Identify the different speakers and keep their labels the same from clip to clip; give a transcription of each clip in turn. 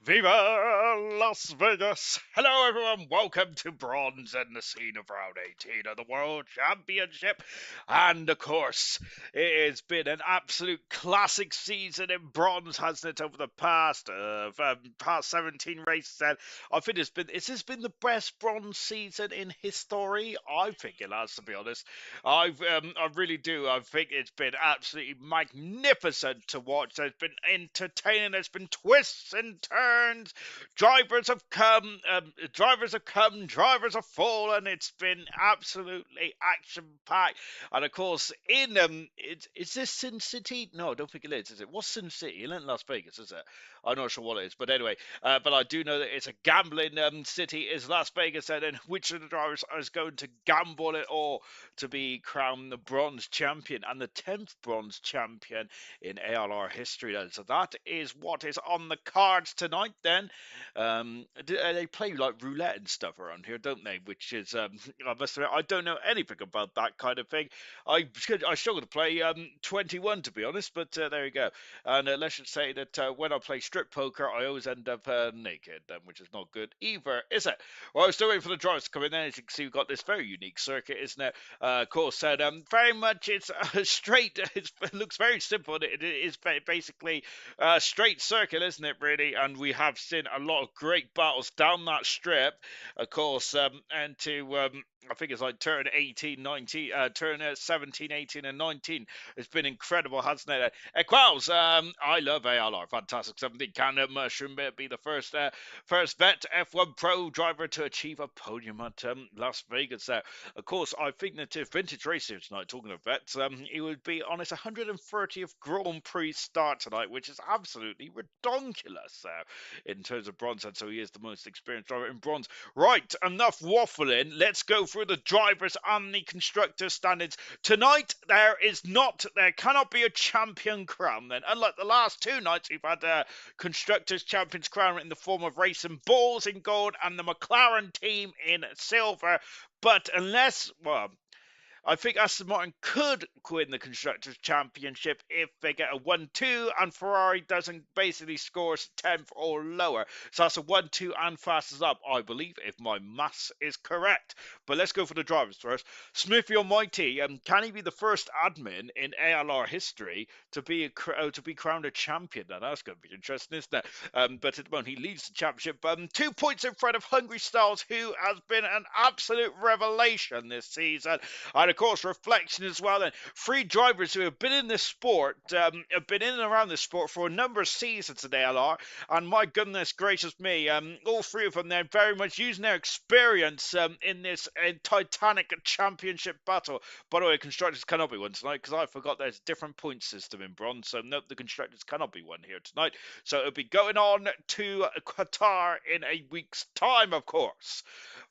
Speaker 1: Viva Las Vegas! Hello, everyone. Welcome to Bronze and the scene of round 18 of the World Championship. And of course, it has been an absolute classic season in bronze, hasn't it? Over the past 17 races, and I think has this been the best bronze season in history? I think it has, to be honest. I really do. I think it's been absolutely magnificent to watch. There's been entertaining. There's been twists and turns. Drivers have come, drivers have fallen. It's been absolutely action packed. And of course, is this Sin City? No, I don't think it is it? What's Sin City? It ain't Las Vegas, is it? I'm not sure what it is, but anyway, but I do know that it's a gambling city. Is Las Vegas, and then which of the drivers is going to gamble it all to be crowned the bronze champion and the 10th bronze champion in ALR history? Then, so that is what is on the cards tonight. Then, they play like roulette and stuff around here, don't they? Which is, I must admit, I don't know anything about that kind of thing. I struggle to play 21 to be honest, but there you go. And let's just say that when I play strip poker, I always end up naked, which is not good either, is it? Well, I was still waiting for the drivers to come in. Then, as you can see, we've got this very unique circuit, isn't it? Of course, and very much it's straight. It looks very simple. It is basically a straight circuit, isn't it? Really, and we have seen a lot of great battles down that strip, of course, and to I think it's like turn 18, 19, turn 17, 18, and 19. It's been incredible, hasn't it? Equals, I love ALR. Fantastic. 17 can Mushroom be the first vet F1 Pro driver to achieve a podium at Las Vegas. Of course, I think that if Vintage Racer tonight, talking of vets, he would be on his 130th Grand Prix start tonight, which is absolutely redonkulous in terms of bronze. And so he is the most experienced driver in bronze. Right, enough waffling. Let's go through the drivers and the constructors standings. Tonight, there cannot be a champion crown then. Unlike the last two nights, we've had constructors champions crown in the form of Racing Bulls in gold and the McLaren team in silver. But I think Aston Martin could win the Constructors' Championship if they get a 1-2 and Ferrari doesn't basically score 10th or lower. So that's a 1-2 and fastest up, I believe, if my maths is correct. But let's go for the drivers first. Smithy Almighty, can he be the first admin in ALR history to be crowned a champion? Now that's going to be interesting, isn't it? But at the moment he leads the championship, 2 points in front of Hungry Styles, who has been an absolute revelation this season. And of course, reflection as well. Then three drivers who have been in this sport, have been in and around this sport for a number of seasons at ALR, and my goodness gracious me, all three of them, they're very much using their experience in this titanic championship battle. By the way, constructors cannot be won tonight because I forgot there's a different point system in bronze, so nope, the constructors cannot be won here tonight. So it'll be going on to Qatar in a week's time, of course.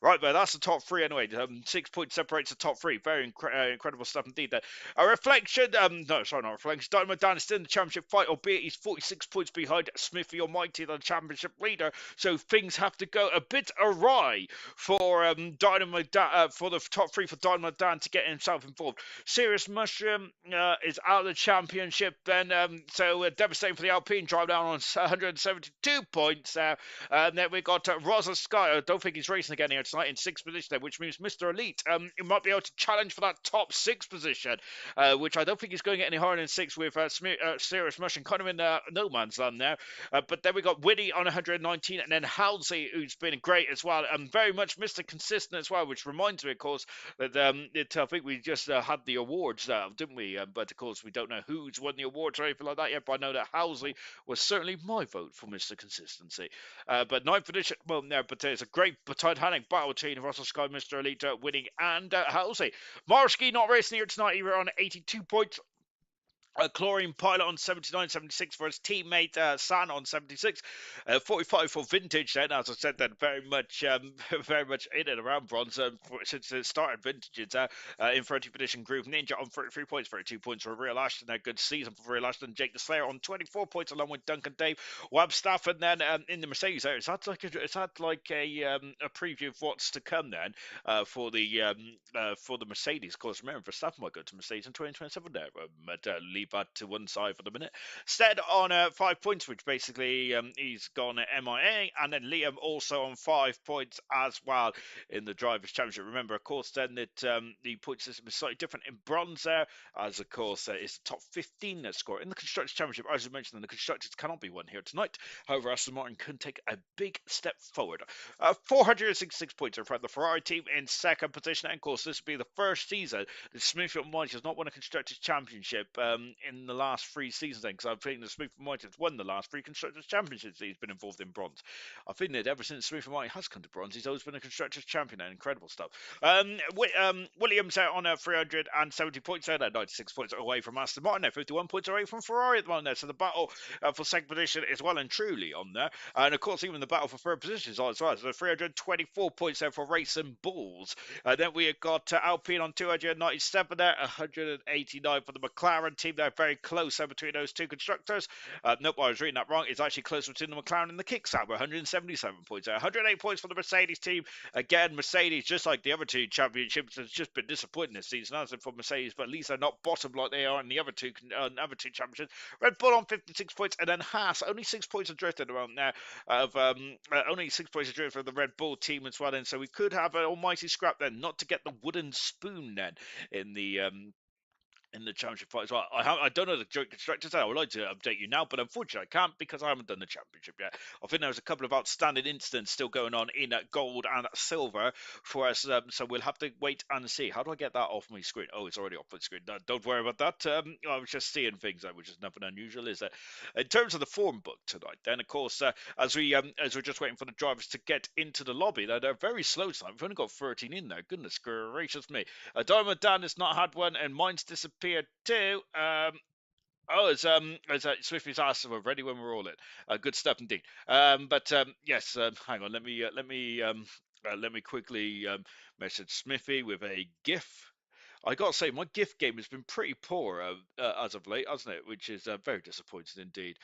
Speaker 1: Right, but that's the top three anyway. 6 points separates the top three. Very incredible stuff indeed there. A reflection, no, sorry, not reflection. Dynamo Dan is still in the championship fight, albeit he's 46 points behind Smithy Almighty, the championship leader. So things have to go a bit awry for Dynamo Dan, for the top three for Dynamo Dan to get himself involved. Serious Mushroom is out of the championship then, so devastating for the Alpine drive down on 172 points. And then we got Rosa Sky. I don't think he's racing again here tonight in sixth position there, which means Mr. Elite he might be able to challenge for that top six position, which I don't think he's going to get any higher than six with Serious Mushroom kind of in no man's land there. But then we got Winnie on 119, and then Halsey, who's been great as well, and very much Mr. Consistent as well, which reminds me, of course, that I think we just had the awards, didn't we? But of course, we don't know who's won the awards or anything like that yet, but I know that Halsey was certainly my vote for Mr. Consistency. But ninth position, well, no, but there's a great Titanic battle between Russell Sky, Mr. Elite winning, and Halsey. Marski not racing here tonight. He were on 82 points. Chlorine Pilot on 79.76 for his teammate San on 76, 45 for Vintage. Then, as I said, then very much in and around bronze since it started. Vintages in 30th position. Groove Ninja on 33 points, 32 points for Real Ashton. A good season for Real Ashton. Jake the Slayer on 24 points, along with Duncan Dave, Wabstaff, and then in the Mercedes area. Is that like a preview of what's to come then for the Mercedes? Of course, remember Verstappen might go to Mercedes in 2027 there, but leave that to one side for the minute. Stead on 5 points, which basically he's gone MIA, and then Liam also on 5 points as well in the Drivers' Championship. Remember, of course, then that the point system is slightly different in bronze there, as of course it's the top 15 score. In the Constructors' Championship, as I mentioned, the Constructors cannot be won here tonight. However, Aston Martin can take a big step forward. 466 points are from the Ferrari team in second position, and of course, this will be the first season that Smithfield Motors has not won a Constructors' Championship in the last 3 seasons, because I think the Smithfield Motors won the last 3 Constructors' Championships that he's been involved in bronze. I think that ever since Smithfield Motors has come to bronze, he's always been a Constructors' Champion, and incredible stuff. Williams out on 370 points there, 96 points away from Aston Martin, 51 points away from Ferrari at the moment there, so the battle for second position is well and truly on there, and of course even the battle for third position is on as well, so 324 points there for Racing Bulls. Then we have got Alpine on 297 there, 189 for the McLaren team. They're very close there between those two constructors. Nope, I was reading that wrong. It's actually close between the McLaren and the Kicksat, 177 points there. 108 points for the Mercedes team. Again, Mercedes, just like the other two championships, has just been disappointing this season, hasn't it, for Mercedes, but at least they're not bottom like they are in the other two championships. Red Bull on 56 points, and then Haas, only 6 points adrift around there, of only 6 points adrift for the Red Bull team as well, and so we could have an almighty scrap then, not to get the wooden spoon then in the championship fight as well. I don't know the joint constructors. I would like to update you now, but unfortunately I can't because I haven't done the championship yet. I think there's a couple of outstanding incidents still going on in gold and silver for us, so we'll have to wait and see. How do I get that off my screen? Oh, it's already off my screen. Don't worry about that. I was just seeing things, which is nothing unusual, is it? In terms of the form book tonight, then of course, as we're just waiting for the drivers to get into the lobby, they're very slow tonight. We've only got 13 in there. Goodness gracious me. Diamond Dan has not had one, and mine's disappeared too. It's Swiftly's asked we're ready when we're all in. Good stuff indeed. Yes, hang on. Let me quickly message Smithy with a GIF. I gotta say, my GIF game has been pretty poor as of late, hasn't it? Which is very disappointing indeed.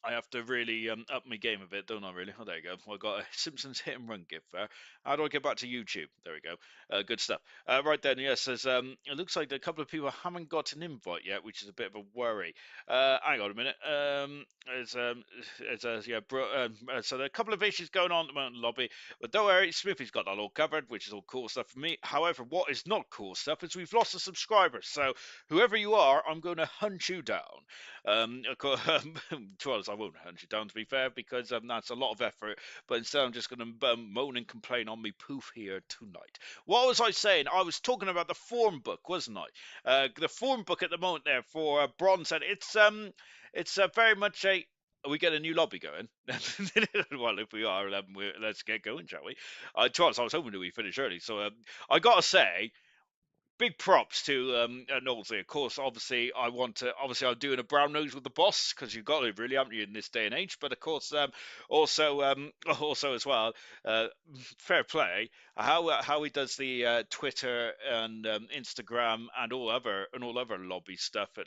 Speaker 1: I have to really up my game a bit, don't I, really? Oh, there you go. Well, I got a Simpsons hit and run gift there. How do I get back to YouTube? There we go. Good stuff. Right then, yes, it looks like a couple of people haven't got an invite yet, which is a bit of a worry. Hang on a minute. So there are a couple of issues going on at the moment in the lobby, but don't worry, Smithy's got that all covered, which is all cool stuff for me. However, what is not cool stuff is we've lost a subscriber. So whoever you are, I'm going to hunt you down. Of course, I won't hunt you down, to be fair, because that's a lot of effort. But instead, I'm just going to moan and complain on me poof here tonight. What was I saying? I was talking about the form book, wasn't I? The form book at the moment there for bronze, and it's very much a. We get a new lobby going. Well, if we are, let's get going, shall we? I was hoping that we finish early, so I gotta say, big props to Knowlesy. Of course, obviously, I'm doing a brown nose with the boss, because you've got to really, haven't you, in this day and age. But of course, also as well, fair play. How he does the Twitter and Instagram and all other lobby stuff and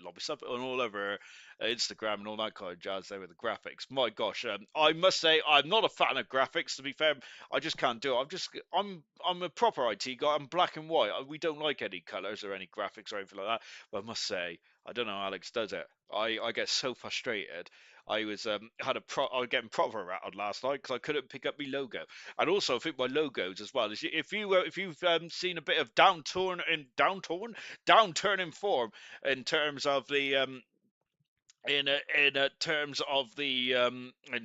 Speaker 1: all other Instagram and all that kind of jazz there with the graphics. My gosh, I must say I'm not a fan of graphics. To be fair, I just can't do it. I'm a proper IT guy. I'm black and white. We don't like any colours or any graphics or anything like that. But I must say, I don't know how Alex does it. I get so frustrated. I was getting proper rattled last night because I couldn't pick up my logo, and also I think my logos as well. If you've seen a bit of downturn in form in terms of the in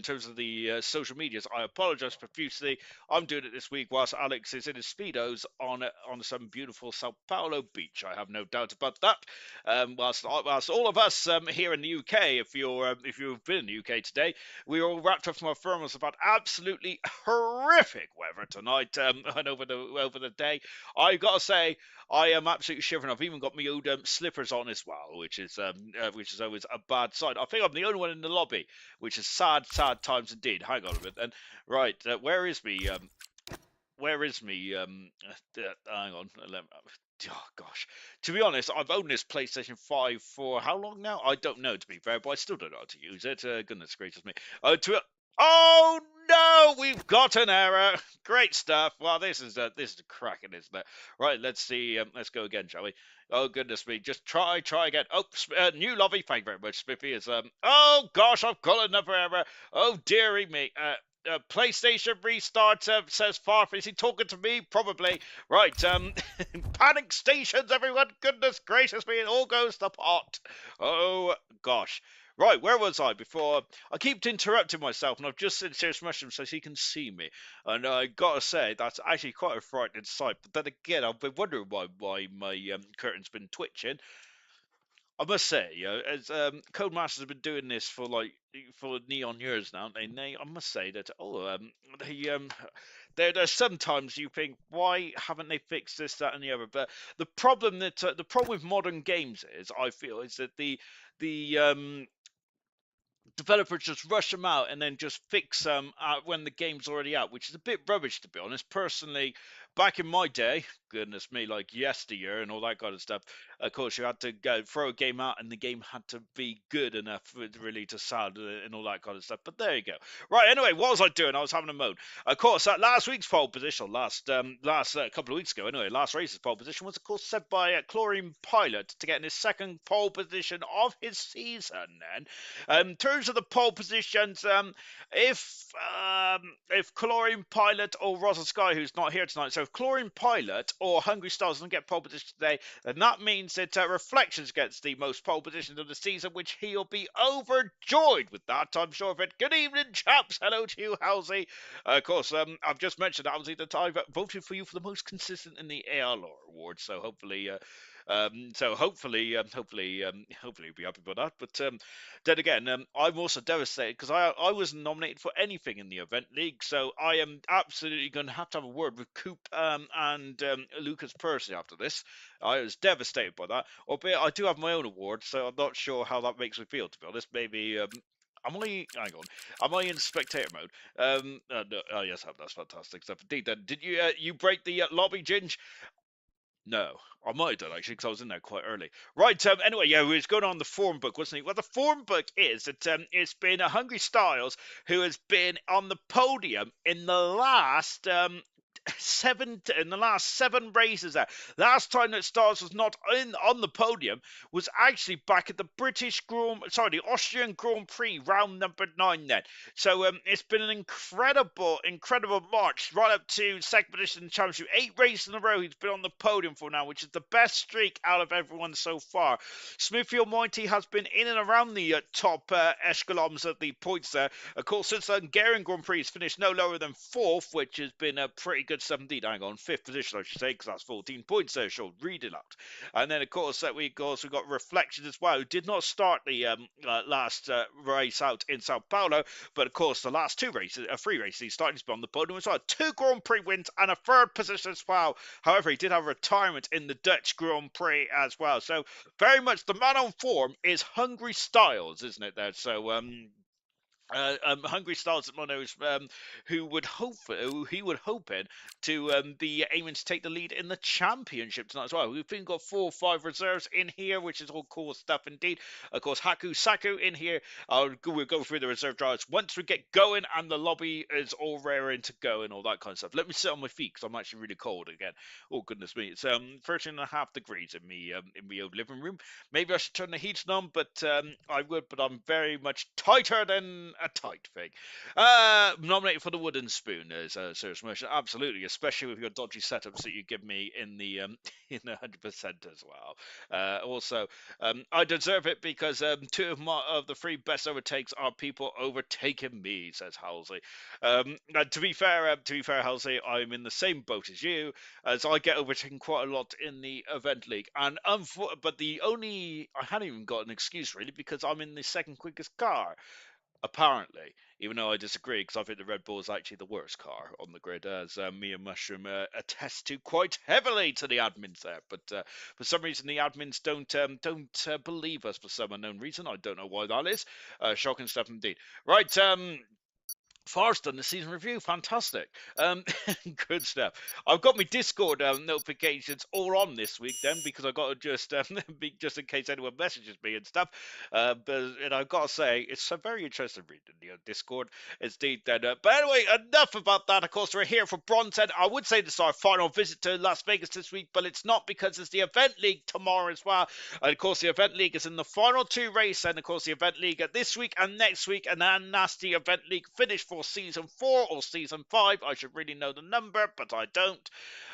Speaker 1: terms of the social medias, I apologize profusely. I'm doing it this week whilst Alex is in his speedos on some beautiful Sao Paulo beach. I have no doubt about that. Whilst all of us here in the UK, if you've been in the UK today, we all wrapped up from our thermals about absolutely horrific weather tonight and over the day. I gotta say, I am absolutely shivering. I've even got my old slippers on as well, which is always a bad sign. I think I'm the only one in the lobby, which is sad times indeed. Hang on a minute then. Right, where is me? Hang on. Oh gosh. To be honest, I've owned this PlayStation 5 for how long now? I don't know, to be fair, but I still don't know how to use it. Goodness gracious me. Oh no, we've got an error. Great stuff. Well, this is cracking, isn't it? Right, let's see. Let's go again, shall we? Oh goodness me! Just try again. Oh, new lobby. Thank you very much, Spiffy. Is Oh gosh, I've got another error. Oh dearie me. PlayStation restart, says Farf. Is he talking to me? Probably. Right. Panic stations, everyone. Goodness gracious me! It all goes to pot. Oh gosh. Right, where was I before? I keep interrupting myself, and I've just said Serious Mushroom so he can see me. And I gotta say, that's actually quite a frightening sight. But then again, I've been wondering why my curtain's been twitching. I must say, as Codemasters have been doing this for neon years now, and I must say that they there's sometimes you think, why haven't they fixed this, that, and the other? But the problem with modern games is, I feel, is that the developers just rush them out and then just fix them when the game's already out, which is a bit rubbish, to be honest. Personally, back in my day, goodness me, like yesteryear and all that kind of stuff, of course, you had to go throw a game out and the game had to be good enough for it really to sell and all that kind of stuff. But there you go. Right, anyway, what was I doing? I was having a moan. Of course, last week's pole position, last couple of weeks ago, anyway, last race's pole position was, of course, set by Chlorine Pilot to get in his second pole position of his season then. In terms of the pole positions, if Chlorine Pilot or Rosa Sky, who's not here tonight, so if Chlorine Pilot or Hungry Stars doesn't get pole position today, then that means that Reflections gets the most pole positions of the season, which he'll be overjoyed with that, I'm sure of it. Good evening, chaps. Hello to you, Halsey. Of course, I've just mentioned, Halsey, that I've voted for you for the most consistent in the ALR award, so hopefully. Hopefully you'll be happy about that. But then again, I'm also devastated because I wasn't nominated for anything in the event league, so I am absolutely going to have a word with Coop and Lucas Percy after this. I was devastated by that. Albeit I do have my own award, so I'm not sure how that makes me feel. To be honest, maybe. Am I? Hang on. Am I in spectator mode? No, oh yes, that's fantastic stuff. Indeed. Then did you break the lobby, Ginge? No, I might have done actually because I was in there quite early. Right. Anyway, yeah, we was going on the form book, wasn't he? Well, the form book is that it's been a Hungry Styles who has been on the podium in the last seven races there. Last time that Stars was not on the podium was actually back at the the Austrian Grand Prix round number 9 then. So it's been an incredible march right up to second position in the championship. 8 races in a row he's been on the podium for now, which is the best streak out of everyone so far. Smithy Almighty has been in and around the top echelons of the points there. Of course, since the Hungarian Grand Prix has finished no lower than 4th, which has been a pretty good 17. Hang on, 5th position, I should say, because that's 14 points there, so read it out. And then, of course, we got Reflections as well, who did not start the last race out in Sao Paulo, but of course, the last 3 races, he started to be on the podium as well. 2 Grand Prix wins and a 3rd position as well. However, he did have a retirement in the Dutch Grand Prix as well. So, very much the man on form is Hungry Styles, isn't it there? So, Hungry Stars at Monos, who he would hope in to be aiming to take the lead in the championship tonight as well. We've been got 4 or 5 reserves in here, which is all cool stuff indeed. Of course, Haku Saku in here. We'll go through the reserve drivers once we get going, and the lobby is all raring to go and all that kind of stuff. Let me sit on my feet because I'm actually really cold again. Oh goodness me, it's 13.5 degrees in my old living room. Maybe I should turn the heating on, but I would. But I'm very much tighter than a tight thing. Nominated for the wooden spoon as a serious motion, absolutely, especially with your dodgy setups that you give me in the in the 100% as well. Also, I deserve it because 2 of the 3 best overtakes are people overtaking me, says Halsey. To be fair, Halsey, I'm in the same boat as you, as I get overtaken quite a lot in the event league, and but I hadn't even got an excuse really because I'm in the second quickest car. Apparently, even though I disagree, because I think the Red Bull is actually the worst car on the grid, as me and Mushroom attest to quite heavily to the admins there. But for some reason, the admins don't believe us for some unknown reason. I don't know why that is. Shocking stuff indeed. Right. Far's done the season review. Fantastic. Good stuff. I've got my Discord notifications all on this week then because I got to just just in case anyone messages me and stuff. But I've got to say it's a very interesting reading the Discord. It's deep then. But anyway, enough about that. Of course, we're here for Bronze End. I would say this is our final visit to Las Vegas this week, but it's not because it's the Event League tomorrow as well. And of course, the Event League is in the final 2 races, and of course, the Event League this week and next week, and then that's the Event League finish for Season 4 or Season 5. I should really know the number, but I don't.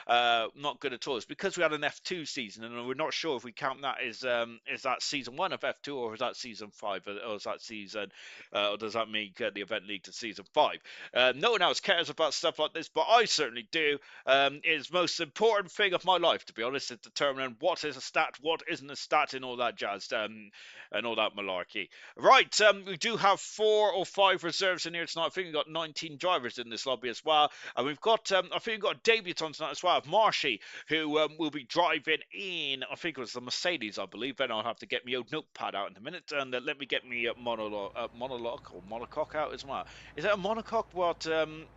Speaker 1: Not good at all. It's because we had an F2 season, and we're not sure if we count that as is that Season 1 of F2, or is that Season 5, or is that season, or does that make the Event League to Season 5? No one else cares about stuff like this, but I certainly do. It's the most important thing of my life, to be honest, is determining what is a stat, what isn't a stat, and all that jazz, and all that malarkey. Right, we do have 4 or 5 reserves in here tonight. I think we've got 19 drivers in this lobby as well. And we've got, I think we've got a debutant tonight as well, Marshy, who will be driving in, I think it was the Mercedes, I believe. Then I'll have to get my old notepad out in a minute. And let me get me monologue or monocoque out as well. Is that a monocoque? What,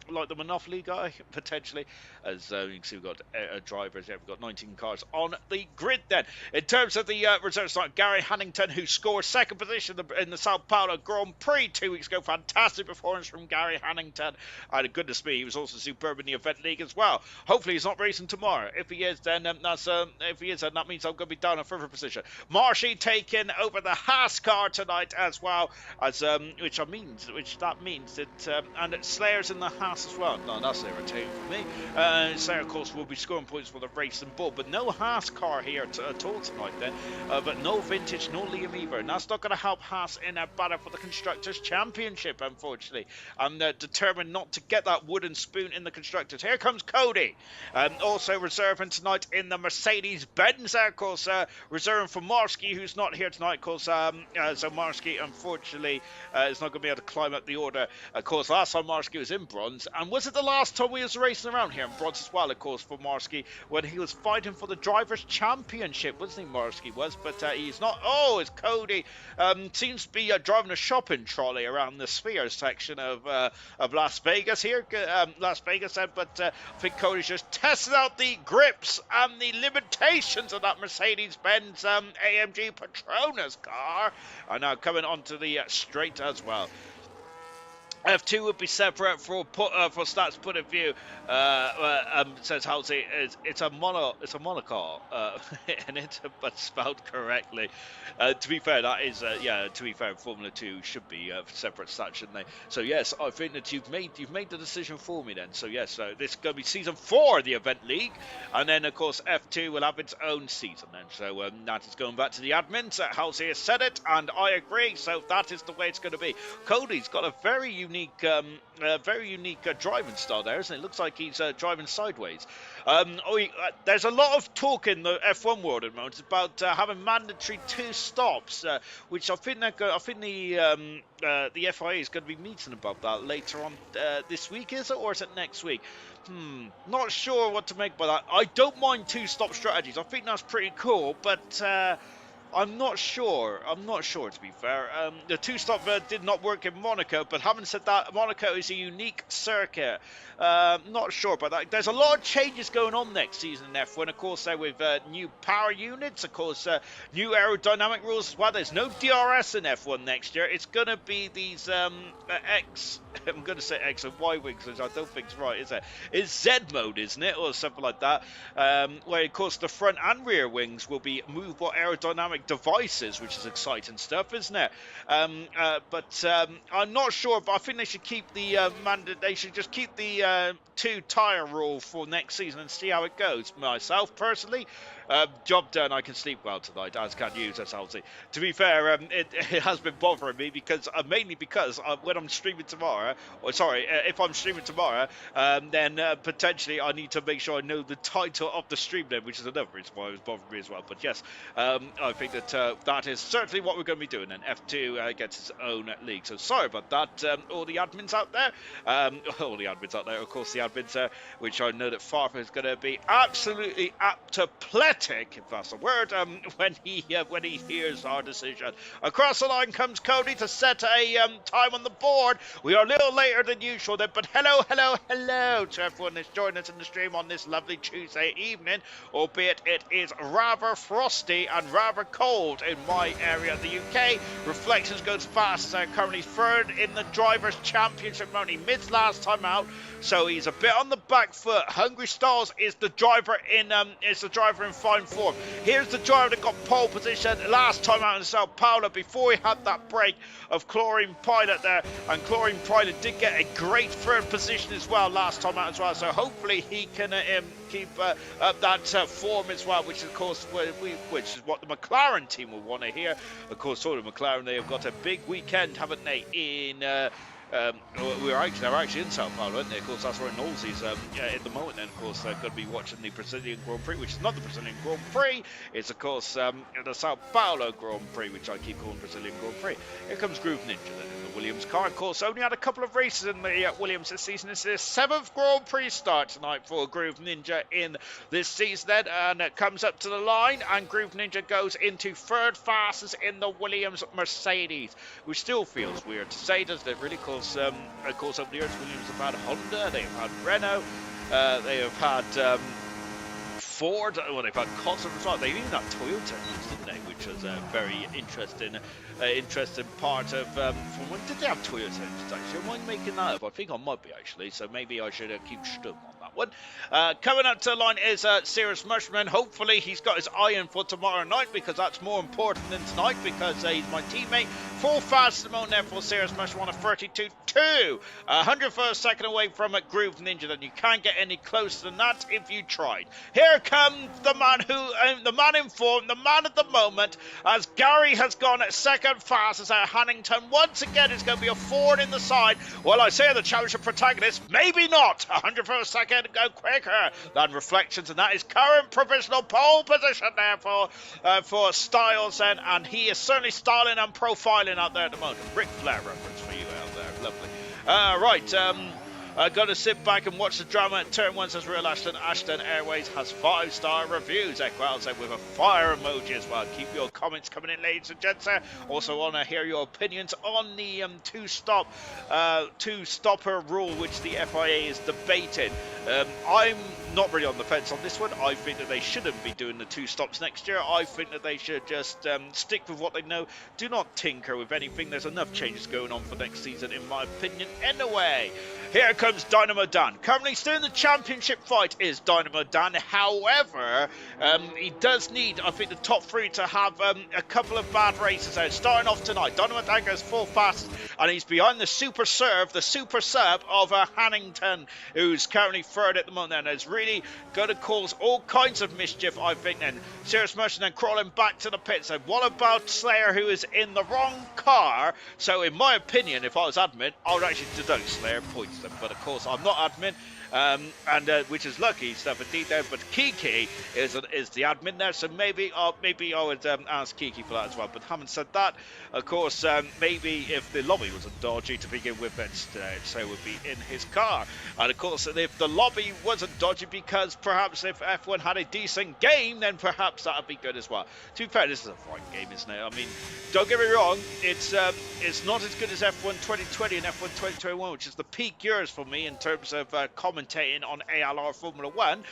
Speaker 1: like the Monopoly guy, potentially? As you can see, we've got drivers. Yeah, we've got 19 cars on the grid then. In terms of the reserves tonight, Gary Hannington, who scored 2nd position in the Sao Paulo Grand Prix 2 weeks ago. Fantastic performance from Gary Hannington. And goodness me, he was also superb in the Event League as well. Hopefully he's not racing tomorrow. If he is, then that means I'm going to be down in 5th position. Marshy taking over the Haas car tonight as well, as which that means that and Slayer's in the Haas as well. No, that's irritating for me. Slayer, of course, will be scoring points for the Racing Bull, but no Haas car here at all tonight then. But no vintage, no Liam either, and that's not going to help Haas in a battle for the Constructors' Championship, unfortunately. I'm determined not to get that wooden spoon in the Constructors. Here comes Cody, also reserving tonight in the Mercedes-Benz, of course, reserving for Marsky, who's not here tonight, of course, so Marsky, unfortunately, is not going to be able to climb up the order. Of course, last time Marsky was in bronze, and was it the last time we was racing around here in bronze as well, of course, for Marsky, when he was fighting for the Drivers' Championship, wasn't he, Marsky was, but he's not. Oh, it's Cody. Seems to be driving a shopping trolley around the Sphere section of Las Vegas here, but I think Cody's just testing out the grips and the limitations of that Mercedes-Benz AMG Petronas car, and now coming onto the straight as well. F2 would be separate for stats point of view. Says Halsey, it's a monocar, and it's but spelled correctly. To be fair, that is to be fair, Formula 2 should be separate stats, shouldn't they? So yes, I think that you've made the decision for me then. So yes, so this is going to be season 4 of the Event League, and then of course F2 will have its own season then. So that is going back to the admins. Halsey has said it, and I agree. So that is the way it's going to be. Cody's got a very unique driving style there, isn't it? It looks like he's driving sideways. There's a lot of talk in the F1 world at the moment about having mandatory 2 stops, which I think the FIA is going to be meeting about that later on this week, is it, or is it next week? Not sure what to make by that. I don't mind 2-stop strategies. I think that's pretty cool, but I'm not sure, to be fair. The 2-stop did not work in Monaco, but having said that, Monaco is a unique circuit. Not sure about that. There's a lot of changes going on next season in F1, of course, with new power units, of course, new aerodynamic rules as well. There's no DRS in F1 next year. It's going to be these I'm going to say X and Y wings, which I don't think is right, is it? It's Z mode, isn't it? Or something like that. Where, of course, the front and rear wings will be movable aerodynamic devices, which is exciting stuff, isn't it? But I'm not sure, but I think they should keep the they should just keep the 2-tire rule for next season and see how it goes. Myself, personally, job done. I can sleep well tonight, as can you, says Halsey. To be fair, it has been bothering me because mainly because when I'm streaming tomorrow, if I'm streaming tomorrow, then potentially I need to make sure I know the title of the stream name, which is another reason why it was bothering me as well. But yes, I think think that that is certainly what we're going to be doing. And F2 gets its own league. So sorry about that, all the admins out there. All the admins out there, of course, the admins, which I know that Farfa is going to be absolutely apoplectic, if that's a word, when he hears our decision. Across the line comes Cody to set a time on the board. We are a little later than usual then, but hello to everyone that's joined us in the stream on this lovely Tuesday evening, albeit it is rather frosty and rather cold in my area of the UK. Reflections goes fast, currently third in the Drivers' Championship, only mid last time out, so he's a bit on the back foot. Hungry Stalls is the driver in fine form. Here's the driver that got pole position last time out in Sao Paulo before he had that break of Chlorine Pilot there, and Chlorine Pilot did get a great third position as well last time out as well, so hopefully he can keep up that form as well, which of course which is what the McLaren team will want to hear. Of course, sort of McLaren, they have got a big weekend, haven't they, in they're actually in Sao Paulo, aren't they? Of course, that's where Knowles is at the moment. Then, of course, they're going to be watching the Brazilian Grand Prix, which is not the Brazilian Grand Prix. It's, of course, the Sao Paulo Grand Prix, which I keep calling Brazilian Grand Prix. Here comes Groove Ninja then in the Williams car. Of course, only had a couple of races in the Williams this season. It's their 7th Grand Prix start tonight for Groove Ninja in this season then, and it comes up to the line, and Groove Ninja goes into third fastest in the Williams Mercedes, which still feels weird to say, doesn't it? Really, of course, over the years, Williams have had Honda, they have had Renault, they have had Ford, well, they've had Cosworth as well. They even had Toyota, didn't they? Which was a very interesting part of. From when did they have Toyota engines? Actually, am I making that up? I think I might be actually. So maybe I should keep stum on that one. Coming up to the line is Cirrus Mushman. Hopefully, he's got his eye in for tomorrow night, because that's more important than tonight, because he's my teammate. Full fast at the moment there for Cirrus Mushman on a 32.2, 100th second away from a Groove Ninja. Then you can't get any closer than that if you tried. Here comes the man in form, the man at the moment, as Gary has gone at second fastest at Hannington. Once again, it's going to be a Ford in the side. Well, I say the championship protagonist, maybe not. 100th second, go quicker than Reflections, and that is current provisional pole position there for Styles, and he is certainly styling and profiling out there at the moment. Ric Flair reference for you out there, lovely. Got to sit back and watch the drama at Turn 1, says Real Ashton. Ashton Airways has 5-star reviews. Equals with a fire emoji as well. Keep your comments coming in, ladies and gents. Also want to hear your opinions on the two-stopper rule, which the FIA is debating. I'm not really on the fence on this one. I think that they shouldn't be doing the 2 stops next year. I think that they should just stick with what they know. Do not tinker with anything. There's enough changes going on for next season, in my opinion, anyway. Here comes Dynamo Dan. Currently still in the championship fight is Dynamo Dan. However, he does need, I think, the top 3 to have a couple of bad races out. Starting off tonight, Dynamo Dan goes full fast, and he's behind the super sub of Hannington, who's currently third at the moment, and is really going to cause all kinds of mischief, I think. Then Cirrus Merchant then crawling back to the pits. And what about Slayer, who is in the wrong car? So in my opinion, if I was admin, I would actually deduct Slayer points. But of course, I'm not admin, which is lucky stuff indeed there. But Kiki is the admin there, so maybe I would ask Kiki for that as well. But having said that, of course, maybe if the lobby wasn't dodgy to begin with, then so would be in his car. And of course, if the lobby wasn't dodgy, because perhaps if F1 had a decent game, then perhaps that would be good as well. To be fair, this is a fine game, isn't it? I mean, don't get me wrong, it's not as good as F1 2020 and F1 2021, which is the peak years for me in terms of commentating on ALR Formula 1,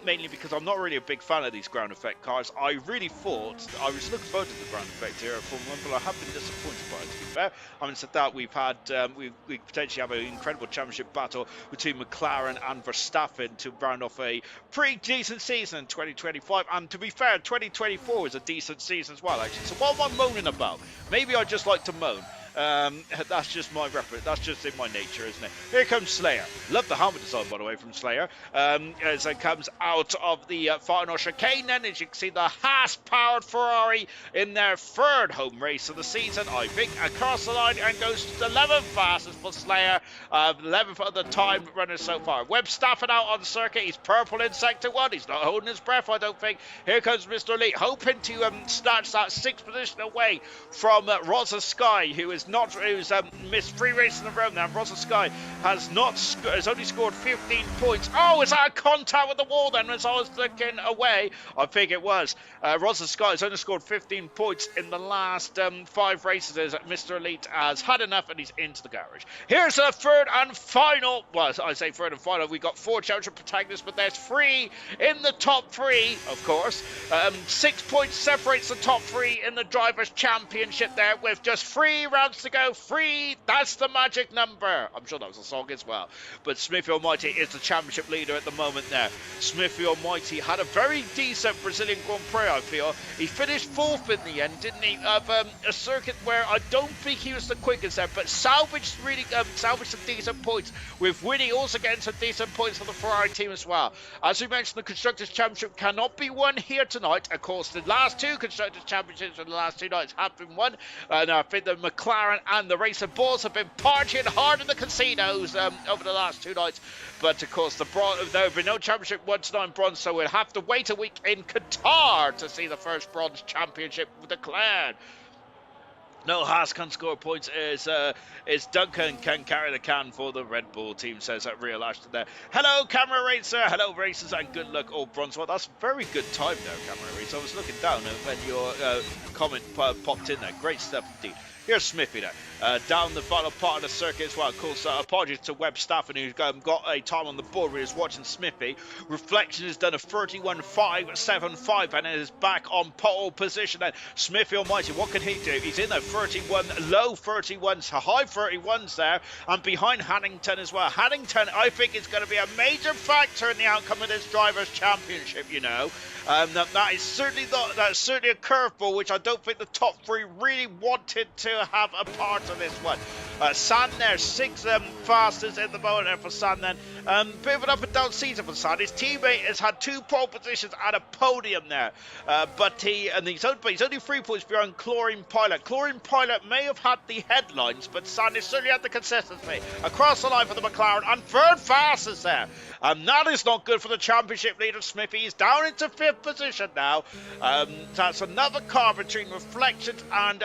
Speaker 1: mainly because I'm not really a big fan of these ground effect cars. I really thought, I was looking forward to the ground effect here at Formula 1, but I have been disappointed by it, to be fair. Having said that, we've had, we potentially have an incredible championship battle between McLaren and Verstappen to round off a pretty decent season in 2025, and to be fair, 2024 is a decent season as well, actually. So what am I moaning about? Maybe I just like to moan. That's just my reference. That's just in my nature, isn't it? Here comes Slayer. Love the helmet design, by the way, from Slayer. As it comes out of the final chicane, then as you can see the Haas-powered Ferrari in their third home race of the season, I think, across the line and goes to 11th fastest for Slayer. 11th of the time runner so far. Webb Stafford out on circuit. He's purple in sector 1. He's not holding his breath, I don't think. Here comes Mr. Elite, hoping to snatch that 6th position away from Rosa Sky, who's missed 3 races in a row now. Rosa Sky has only scored 15 points. Oh, is that a contact with the wall then as I was looking away? I think it was. Rosa Sky has only scored 15 points in the last 5 races as Mr. Elite has had enough and he's into the garage. Here's a third and final. Well, I say third and final. We've got 4 championship protagonists, but there's 3 in the top 3, of course. 6 points separates the top 3 in the Drivers' Championship there with just 3 rounds to go. 3, that's the magic number. I'm sure that was a song as well. But Smithy Almighty is the championship leader at the moment there. Smithy Almighty had a very decent Brazilian Grand Prix, I feel. He finished 4th in the end, didn't he? Of a circuit where I don't think he was the quickest there, but salvaged some decent points, with Winnie also getting some decent points for the Ferrari team as well. As we mentioned, the Constructors' Championship cannot be won here tonight. Of course, the last 2 Constructors' Championships in the last 2 nights have been won. And I think the McLaren and the Racer Bulls have been partying hard in the casinos over the last 2 nights. But of course, there will be no championship won tonight in bronze, so we'll have to wait a week in Qatar to see the first bronze championship declared. No, Haas can score points is Duncan can carry the can for the Red Bull team, says at Real Ashton there. Hello, Camera Racer. Hello, racers, and good luck, all bronze. Well, that's very good time there, Camera Racer. I was looking down when your comment popped in there. Great stuff indeed. Here's Smithy there, down the final part of the circuit as well. Of course, apologies to Webb Stafford, who's got a time on the board where he's watching Smithy. Reflection has done a 31.575 and is back on pole position. And Smithy Almighty, what can he do? He's in the 31, low 31s, high 31s there, and behind Hannington as well. Hannington, I think, is going to be a major factor in the outcome of this Drivers' Championship, you know. That is certainly a curveball, which I don't think the top 3 really wanted to have a part of this one. San there, 6th fastest in the moment there for San then. Bit of an up and down season for San. His teammate has had 2 pole positions and a podium there. But he's only 3 points behind Chlorine Pilot. Chlorine Pilot may have had the headlines, but San has certainly had the consistency. Across the line for the McLaren and 3rd fastest there. And that is not good for the championship leader, Smithy. He's down into 5th position now. That's another car between Reflections and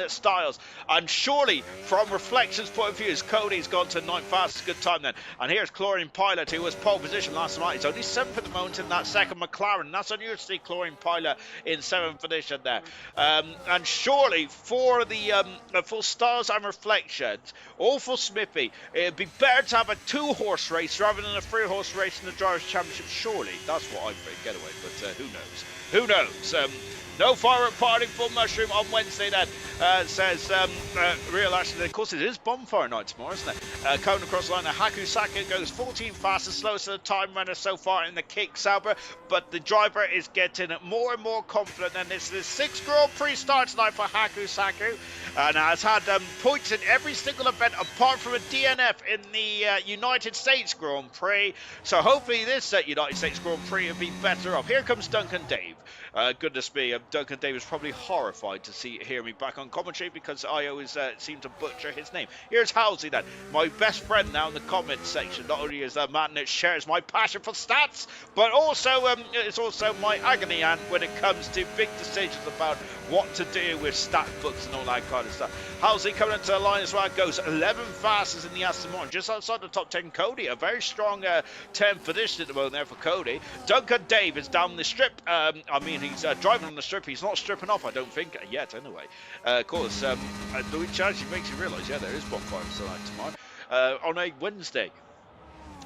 Speaker 1: Styles. And surely, from Reflections' point of view, Cody's gone to 9th fastest. Good time then. And here's Chlorine Pilot, who was pole position last night. He's only 7th at the moment in that 2nd McLaren. That's unusual to see Chlorine Pilot in 7th position there. And surely, for the for Styles and Reflections, or for Smithy, it'd be better to have a 2-horse race rather than a 3-horse race in the Drivers' Championship. Surely, that's what I think. Getaway, but who knows? Who knows? No firework party for Mushroom on Wednesday then, says Real Ashton. Of course, it is bonfire night tomorrow, isn't it? Coming across the line, Haku Saka goes 14 fastest, slowest of the time runner so far in the kick Sauber, but the driver is getting more and more confident, and it's the 6th Grand Prix start tonight for Haku Saku, and has had points in every single event apart from a DNF in the United States Grand Prix, so hopefully this United States Grand Prix will be better off. Here comes Duncan Dave. Goodness me, Duncan Dave is probably horrified to hear me back on commentary because I always seem to butcher his name. Here's Halsey then, my best friend now in the comments section. Not only is a man that shares my passion for stats, but also it's also my agony aunt when it comes to big decisions about what to do with stat books and all that kind of stuff. Halsey coming into the line as well, goes 11 fastest in the Aston Martin, just outside the top 10. Cody, a very strong 10th position at the moment there for Cody. Duncan Dave is down the strip. I mean, he's driving on the strip. He's not stripping off, I don't think, yet anyway. Of course, which actually makes you realise, yeah, there is bonfire tonight tomorrow. On a Wednesday.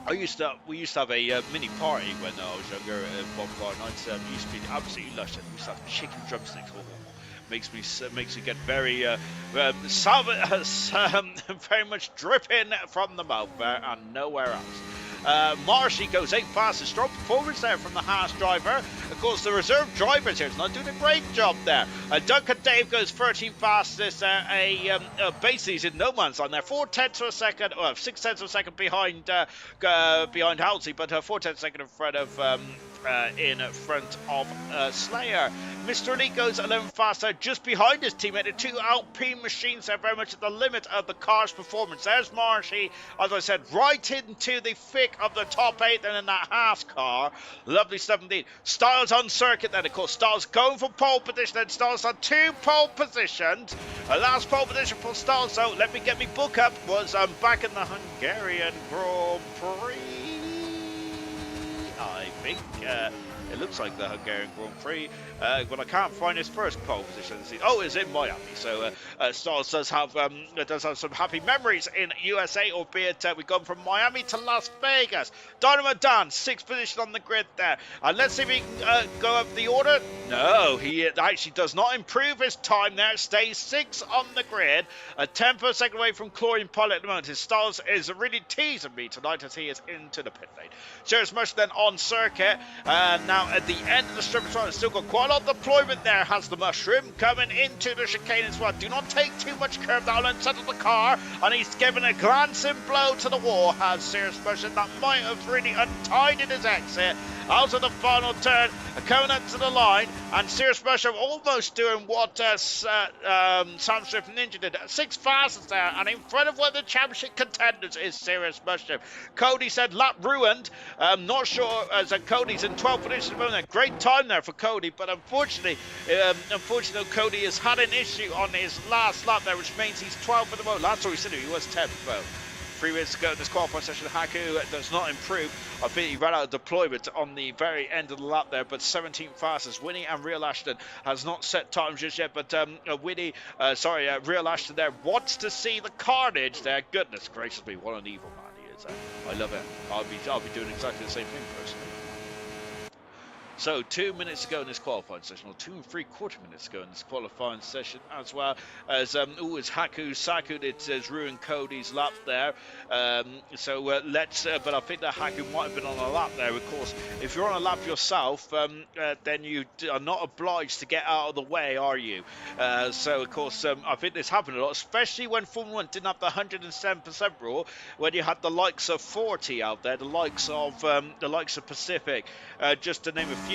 Speaker 1: We used to have a mini party when I was younger at bonfire nights. Used to be absolutely lush. We used to have chicken drumsticks. Makes me get very very much dripping from the mouth there and nowhere else. Marshy goes 8 fastest. Strong performance there from the Haas driver. Of course, the reserve drivers here is not doing a great job there. Duncan Dave goes 13 fastest. Basically, he's in no man's land there. 4/10 of a second, or 6/10 of a second behind Halsey, but 4/10 of a second in front of Slayer. Mr. Elite goes 11 faster, just behind his teammate. The two Alpine machines are very much at the limit of the car's performance. There's Marshy, as I said, right into the thick of the top 8 and in that Haas car. Lovely stuff indeed. Styles on circuit then, of course. Styles going for pole position, and Styles on 2 pole positions. Last pole position for Styles, so let me get me book up, was back in the Hungarian Grand Prix. I think it looks like the Hungarian Grand Prix, but I can't find his first pole position. Oh, it's in Miami. So Styles does have some happy memories in USA, albeit we've gone from Miami to Las Vegas. Dynamo Dan, 6th position on the grid there. And let's see if he can go up the order. No, he actually does not improve his time there. Stays 6th on the grid. A 10th per second away from Chlorine Pilot at the moment. His Styles is really teasing me tonight as he is into the pit lane. Serious Mush then on circuit. Now at the end of the strip as well, it's still got quite a lot of deployment there. Has the mushroom coming into the chicane as well. Do not take too much curve down and settle the car. And he's given a glancing blow to the wall. Has Serious Mush, and that might have really untied in his exit. Out of the final turn, coming up to the line, and Serious Mush almost doing what Sam Swift Ninja did. 6 fastest there, and in front of one of the championship contenders is Serious Mushroom. Cody said lap ruined. Not sure, as Cody's in 12th position at the moment. Great time there for Cody, but unfortunately, Cody has had an issue on his last lap there, which means he's 12th at the moment. Last time we said he was 10th, though. 3 minutes ago in this qualifying session, Haku does not improve. I think he ran out of deployment on the very end of the lap there, but 17th fastest. Winnie and Real Ashton has not set times just yet, but Real Ashton there wants to see the carnage there. Goodness gracious me, what an evil man he is. I love it. I'll be doing exactly the same thing personally. So 2 minutes ago in this qualifying session, or 2 3/4 minutes ago in this qualifying session, as well as it's Haku Saku that has ruined Cody's lap there. But I think that Haku might have been on a lap there. Of course, if you're on a lap yourself, then you are not obliged to get out of the way, are you? So of course, I think this happened a lot, especially when Formula 1 didn't have the 107% rule, when you had the likes of 40 out there, the likes of Pacific, just to name a few.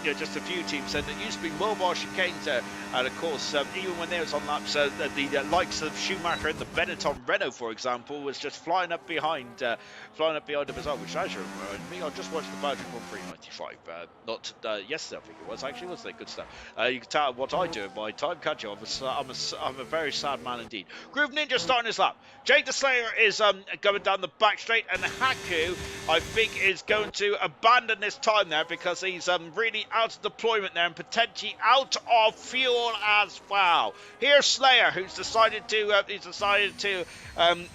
Speaker 1: Just a few teams, and it used to be mobile chicanes there, and of course even when they was on laps, the likes of Schumacher and the Benetton Renault, for example, was just flying up behind them as well, which actually reminded me, I just watched the Belgian Grand Prix 95, not yesterday I think it was, actually, wasn't it? Good stuff. You can tell what I do in my time, can't you? I'm a very sad man indeed. Groove Ninja starting his lap. Jake the Slayer is going down the back straight, and Haku, I think, is going to abandon this time there, because he's really out of deployment there and potentially out of fuel as well. Here's Slayer, who's decided to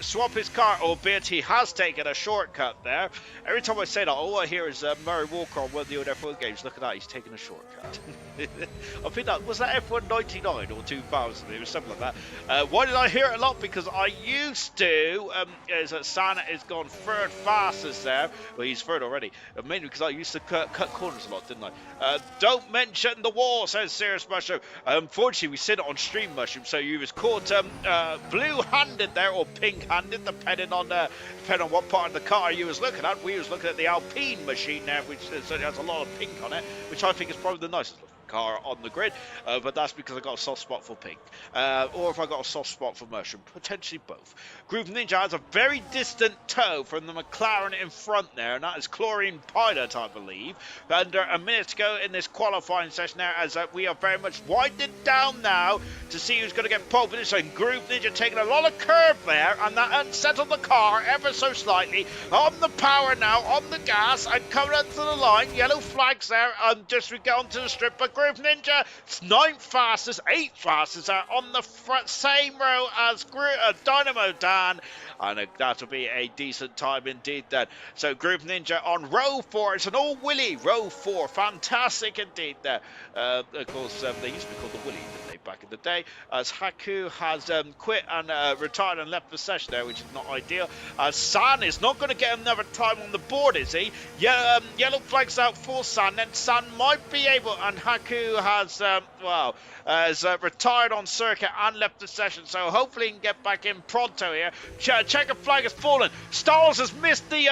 Speaker 1: swap his car, albeit he has taken a shortcut there. Every time I say that, all I hear is Murray Walker on one of the old F1 games. Look at that, he's taking a shortcut. I think that was that F1 99 or 2000. It was something like that. Why did I hear it a lot? Because I used to. Santa is gone third fastest there. Well, he's third already. Mainly because I used to cut corners a lot, didn't I? Don't mention the wall, says Serious Mushroom. Unfortunately, we sit on Stream Mushroom, so you was caught blue-handed there, or pink-handed, depending on what part of the car you was looking at. We was looking at the Alpine machine there, which certainly has a lot of pink on it, which I think is probably the nicest looking car on the grid, but that's because I got a soft spot for pink, or if I got a soft spot for mushroom, potentially both. Groove Ninja has a very distant tow from the McLaren in front there, and that is Chlorine Pilot, I believe. Under a minute to go in this qualifying session there, as we are very much winding down now to see who's going to get pole position. Groove Ninja taking a lot of curve there, and that unsettled the car ever so slightly. On the power now, on the gas, and coming up to the line. Yellow flags there, just we get onto the strip, but Groove Ninja. It's 9th fastest, 8th fastest are on the front, same row as Dynamo Dan. And that'll be a decent time indeed then. So Groove Ninja on row 4. It's an all Willy row 4. Fantastic indeed there. Of course, they used to be called the Willy, didn't they, back in the day? As Haku has quit and retired and left the session there, which is not ideal. San is not going to get another time on the board, is he? Yeah, yellow flags out for San. Then San might be able, and Haku has, retired on circuit and left the session. So hopefully he can get back in pronto here. Checkered flag has fallen. Styles has missed the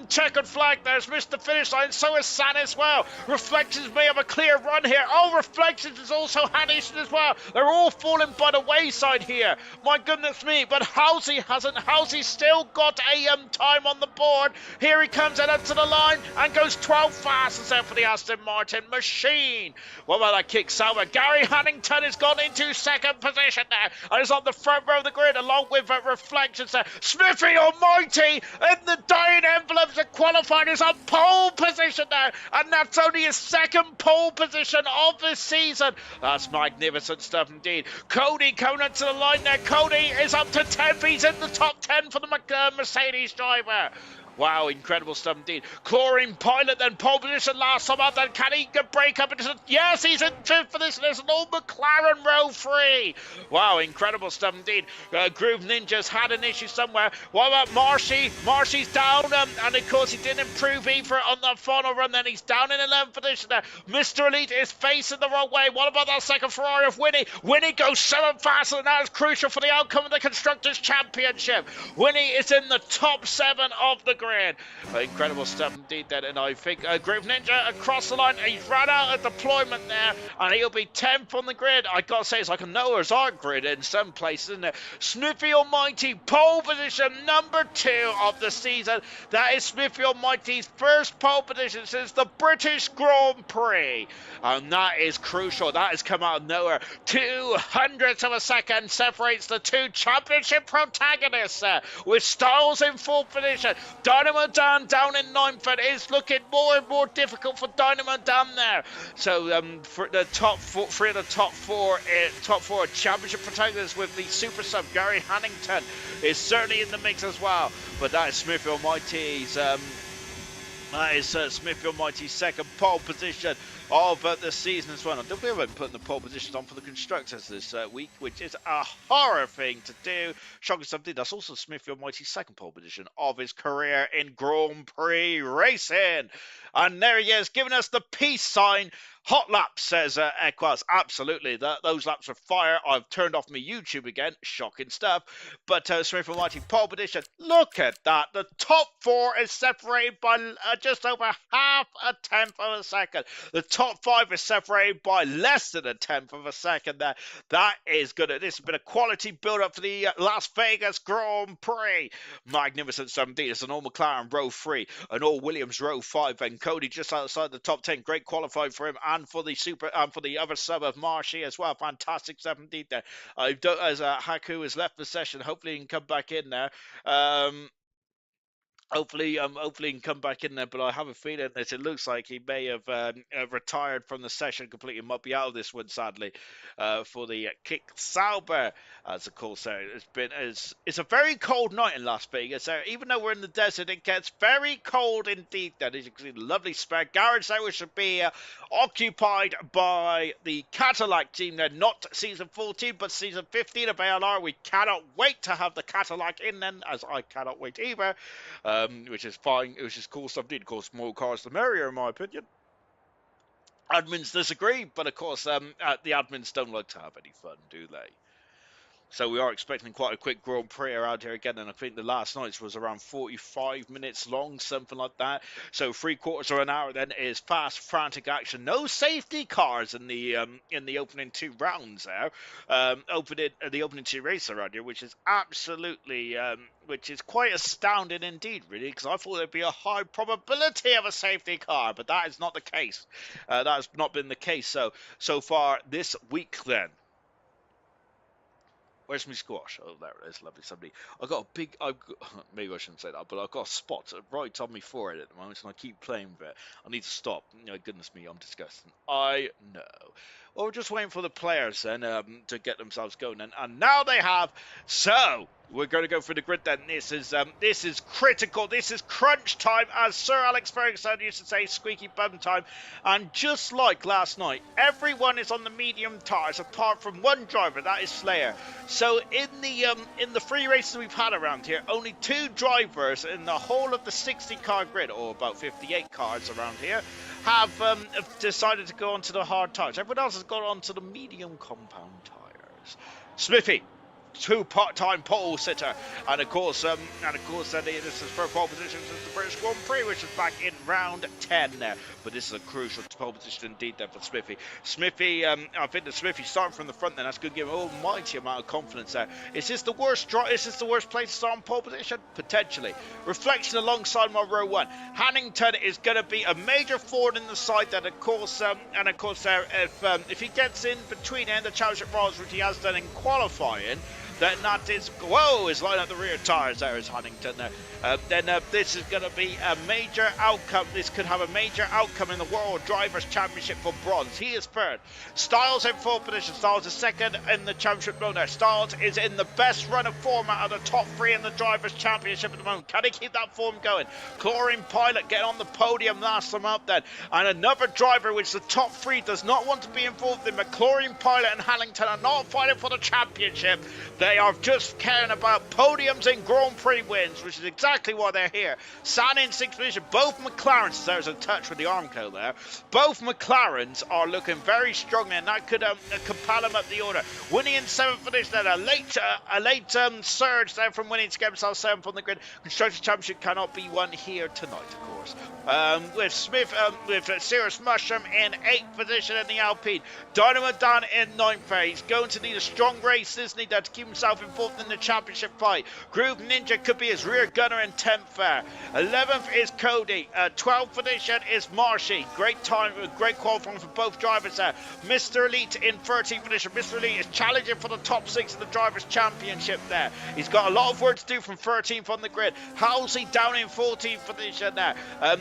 Speaker 1: checkered flag. There's missed the finish line. So has San as well. Reflections may have a clear run here. Oh, Reflections has also had issues as well. They're all falling by the wayside here. My goodness me. But Halsey hasn't. Halsey still got a time on the board. Here he comes out to the line and goes 12 fastest out for the Aston Martin machine. What about that kick, Sauber? Gary Hannington has gone into second position now and is on the front row of the grid along with Reflections there. Smithy Almighty in the dying envelopes of qualifying is on pole position now, and that's only his second pole position of the season. That's magnificent stuff indeed. Cody coming into the line there. Cody is up to 10th. He's in the top 10 for the Mercedes driver. Wow, incredible stuff indeed. Chlorine Pilot then pole position last time out. Then can he break up into yes, he's in 5th for this. There's an old McLaren row 3. Wow, incredible stuff indeed. Groove Ninja's had an issue somewhere. What about Marshy? Marshy's down, and of course he didn't improve either on the final run. Then he's down in 11th position there. Mr. Elite is facing the wrong way. What about that second Ferrari of Winnie? Winnie goes 7 faster, and that is crucial for the outcome of the Constructors' Championship. Winnie is in the top 7 of the grid. Incredible stuff indeed then, and I think Groove Ninja across the line. He's run out of deployment there, and he'll be 10th on the grid. I gotta say, it's like a Noah's Ark grid in some places, isn't it? Smithy Almighty, pole position number 2 of the season. That is Smithy Almighty's first pole position since the British Grand Prix, and that is crucial. That has come out of nowhere. 200ths of a second separates the two championship protagonists with Styles in 4th position. Dynamo Dan down in 9th, and it is looking more and more difficult for Dynamo Dan there. So for the top 4, 3 of the top 4 championship protagonists with the super sub Gary Hannington is certainly in the mix as well. But that is Smithy Almighty's Smithy Almighty's second pole position of the season as well. I don't believe I've been putting the pole positions on for the constructors this week, which is a horror thing to do. Shocking something. That's also Smithy Almighty's second pole position of his career in Grand Prix racing. And there he is, giving us the peace sign. Hot laps, says Equas. Absolutely, those laps are fire. I've turned off my YouTube again. Shocking stuff. But Smith Almighty pole position. Look at that. The top 4 is separated by just over half a 10th of a second. The top 5 is separated by less than a 10th of a second there. That is good. This has been a quality build-up for the Las Vegas Grand Prix. Magnificent 17. It's an all McLaren row 3, an all Williams row 5, and Cody just outside the top 10. Great qualifying for him and for the other sub of Marshy as well. Fantastic stuff indeed there. As Haku has left the session, hopefully he can come back in there. Hopefully he can come back in there, but I have a feeling that it looks like he may have retired from the session completely. Might be out of this one, sadly, for the Kick Sauber. As of course, it's a very cold night in Las Vegas. Even though we're in the desert, it gets very cold indeed. That is, you can see the lovely spare garage there, which should be occupied by the Cadillac team. They're not season 14, but season 15 of ALR. We cannot wait to have the Cadillac in then, as I cannot wait either. Which is fine, which is cool stuff. Of course, more cars the merrier, in my opinion. Admins disagree, but of course, the admins don't like to have any fun, do they? So we are expecting quite a quick Grand Prix out here again, and I think the last night's was around 45 minutes long, something like that. So 3/4 of an hour then is fast, frantic action. No safety cars in the opening 2 rounds there. The opening 2 races around here, which is absolutely, which is quite astounding indeed, really, because I thought there'd be a high probability of a safety car, but that is not the case. That has not been the case so far this week then. Where's my squash? Oh, there it is. Lovely, somebody. I got a big. Maybe I shouldn't say that, but I've got a spot right on me forehead at the moment, and I keep playing with it. I need to stop. Goodness me, I'm disgusting. I know. Well, we're just waiting for the players then to get themselves going, and now they have. So we're going to go through the grid then. This is critical. This is crunch time, as Sir Alex Ferguson used to say, squeaky bum time. And just like last night, everyone is on the medium tires apart from one driver, that is Slayer. So in the free races we've had around here, only 2 drivers in the whole of the 60 car grid, or about 58 cars around here, have decided to go onto the hard tires. Everyone else has gone onto the medium compound tires. Smithy, 2-time pole sitter, and of course, this is for pole position since the British Grand Prix, which is back in round 10 there. But this is a crucial pole position indeed there for Smithy. I think that Smithy starting from the front then, that's going to give him an almighty amount of confidence there. Is this the worst place to start on pole position? Potentially. Reflection alongside my row 1. Hannington is going to be a major forward in the side then, of course, if he gets in between the championship roles, which he has done in qualifying, then that is, whoa, is lining up the rear tyres. There is Huntington there. This is going to be a major outcome. This could have a major outcome in the World Drivers' Championship for bronze. He is third. Styles in 4th position. Styles is second in the championship run there. Styles is in the best run of form out of the top 3 in the Drivers' Championship at the moment. Can he keep that form going? Chlorine Pilot get on the podium last time up then. And another driver which the top 3 does not want to be involved in, but Chlorine Pilot and Hannington are not fighting for the championship. They are just caring about podiums and Grand Prix wins, which is exactly why they're here. San in 6th position. Both McLarens, there's a touch with the Armco there. Both McLarens are looking very strong, and that could compel them up the order. Winnie in 7th position. Then a late surge there from Winnie to get himself 7th on the grid. Constructors Championship cannot be won here tonight, of course. With Cirrus Mushroom in 8th position in the Alpine. Dynamo Dan in 9th phase. He's going to need a strong race, isn't he, to keep himself involved in the championship fight. Groove Ninja could be his rear gunner in 10th there. 11th is Cody. 12th position is Marshy. Great time, great qualifying for both drivers there. Mr. Elite in 13th position. Mr. Elite is challenging for the top 6 of the Drivers' Championship there. He's got a lot of work to do from 13th on the grid. Halsey down in 14th position there.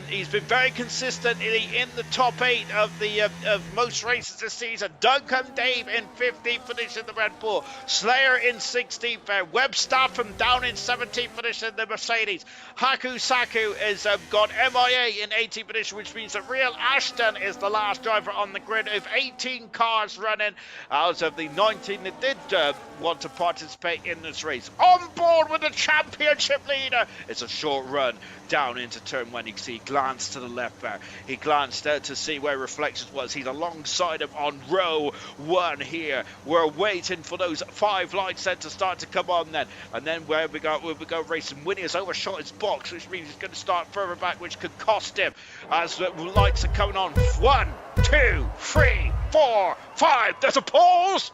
Speaker 1: He's been very consistently in the top 8 of most races this season. Duncan Dave in 15th position, the Red Bull. Slayer in 16th there. Webb Stafford down in 17th position, the Mercedes. Haku Saku is got MIA in 18th position, which means that Real Ashton is the last driver on the grid of 18 cars running out of the 19 that did want to participate in this race. On board with the championship leader. It's a short run down into turn 1. You can see he glanced to the left there. He glanced out to see where Reflections was. He's alongside him on row 1 here. We're waiting for those 5 lights then to start to come on then. And then where we go racing. Winnie has overshot his box, which means he's going to start further back, which could cost him as the lights are coming on. 1, 2, 3, 4, 5. There's a pause.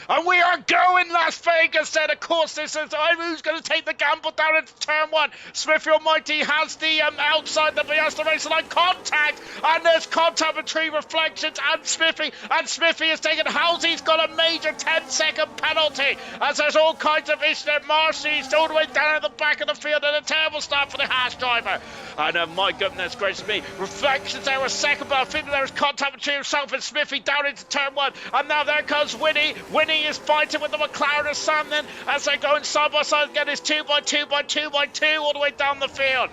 Speaker 1: And we are going Las Vegas then. Of course, this is who's going to take the gamble down into turn 1. Smithy Almighty has the outside the race line contact, and there's contact between Reflections and Smithy. And Smithy is taking Halsey's got a major 10-second penalty as there's all kinds of issues there. Marcy's all the way down at the back of the field, and a terrible start for the Haas driver. And my goodness gracious me, Reflections there was second, but I think there was contact between himself and Smithy down into turn 1. And now there comes Winnie. Winnie is fighting with the McLaren of Sam then as they're going side by side again. It's 2x2 all the way down the field.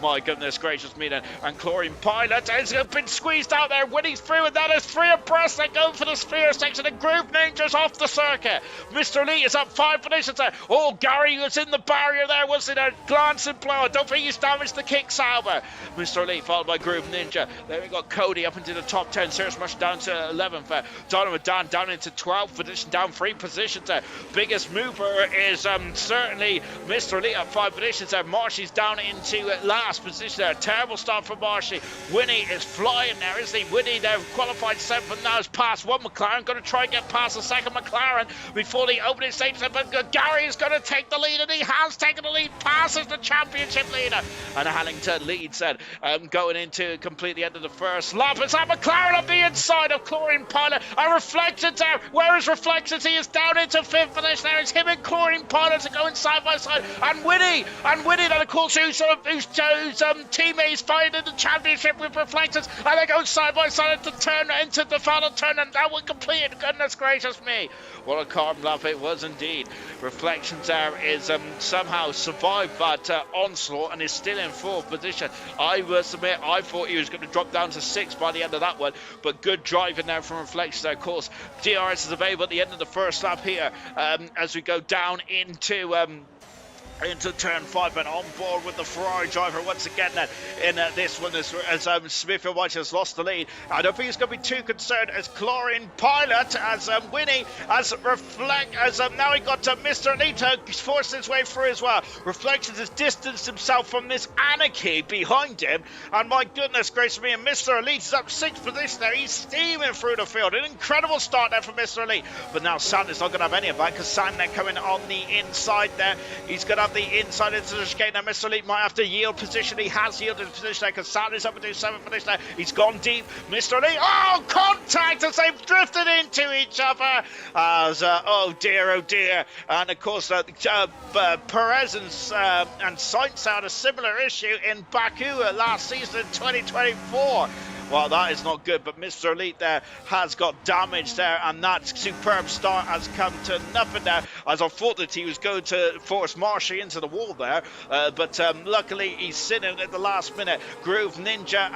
Speaker 1: My goodness gracious me then. And Chlorine Pilot has been squeezed out there. Winnie's through, and that is 3 abreast. They go for the sphere section. And Groove Ninja's off the circuit. Mr. Lee is up 5 positions there. Oh, Gary was in the barrier there, wasn't it? A glancing blow. I don't think he's damaged the kick salver. Mr. Lee followed by Groove Ninja. Then we got Cody up into the top 10. Cirrus Mush down to 11th. Donovan Dan down into 12th position, down 3 positions there. Biggest mover is certainly Mr. Lee at 5 positions there. Marshy's down into last position there. Terrible start for Marshy. Winnie is flying there, isn't he? Winnie there qualified 7th and now has passed 1 McLaren. Going to try and get past the 2nd McLaren before the opening stage. But Gary is going to take the lead, and he has taken the lead. Passes the championship leader. And Hannington leads then going into complete the end of the first lap. It's that McLaren on the inside of Chlorine Pilot. And Reflections there. Where is Reflections? Reflections, he is down into 5th position there. It's him and Chlorine Pilots are going side by side. And Winnie, then of course, whose teammates fighting in the championship with Reflections. And they go side by side into the final turn, and that will complete it. Goodness gracious me. What a carbon lap it was indeed. Reflections there is somehow survived that onslaught and is still in 4th position. I must admit, I thought he was going to drop down to 6th by the end of that one, but good driving there from Reflections there. Of course, DRS is available at the end of the first lap here as we go down into turn 5 and on board with the Ferrari driver once again then in this one as Smithfield White has lost the lead. I don't think he's going to be too concerned as Chlorine Pilot as Winnie as now he got to Mr. Anita forced his way through as well. Reflections has distanced himself from this anarchy behind him, and my goodness gracious me, and Mr. Elite is up 6th position there. He's steaming through the field. An incredible start there from Mr. Elite, but now Sand is not going to have any of that because Sand then coming on the inside there. He's going to have the inside into the chicane. Now Mr. Elite might have to yield position. He has yielded position there because Sand is up into 7th position there. He's gone deep. Mr. Elite, contact as they've drifted into each other. Oh dear. And of course Perez and Sainz had a similar issue in Baku last season in 2024. Well, that is not good, but Mr. Elite there has got damage there, and that superb start has come to nothing there, as I thought that he was going to force Marshy into the wall there, but luckily he's sitting at the last minute. Groove Ninja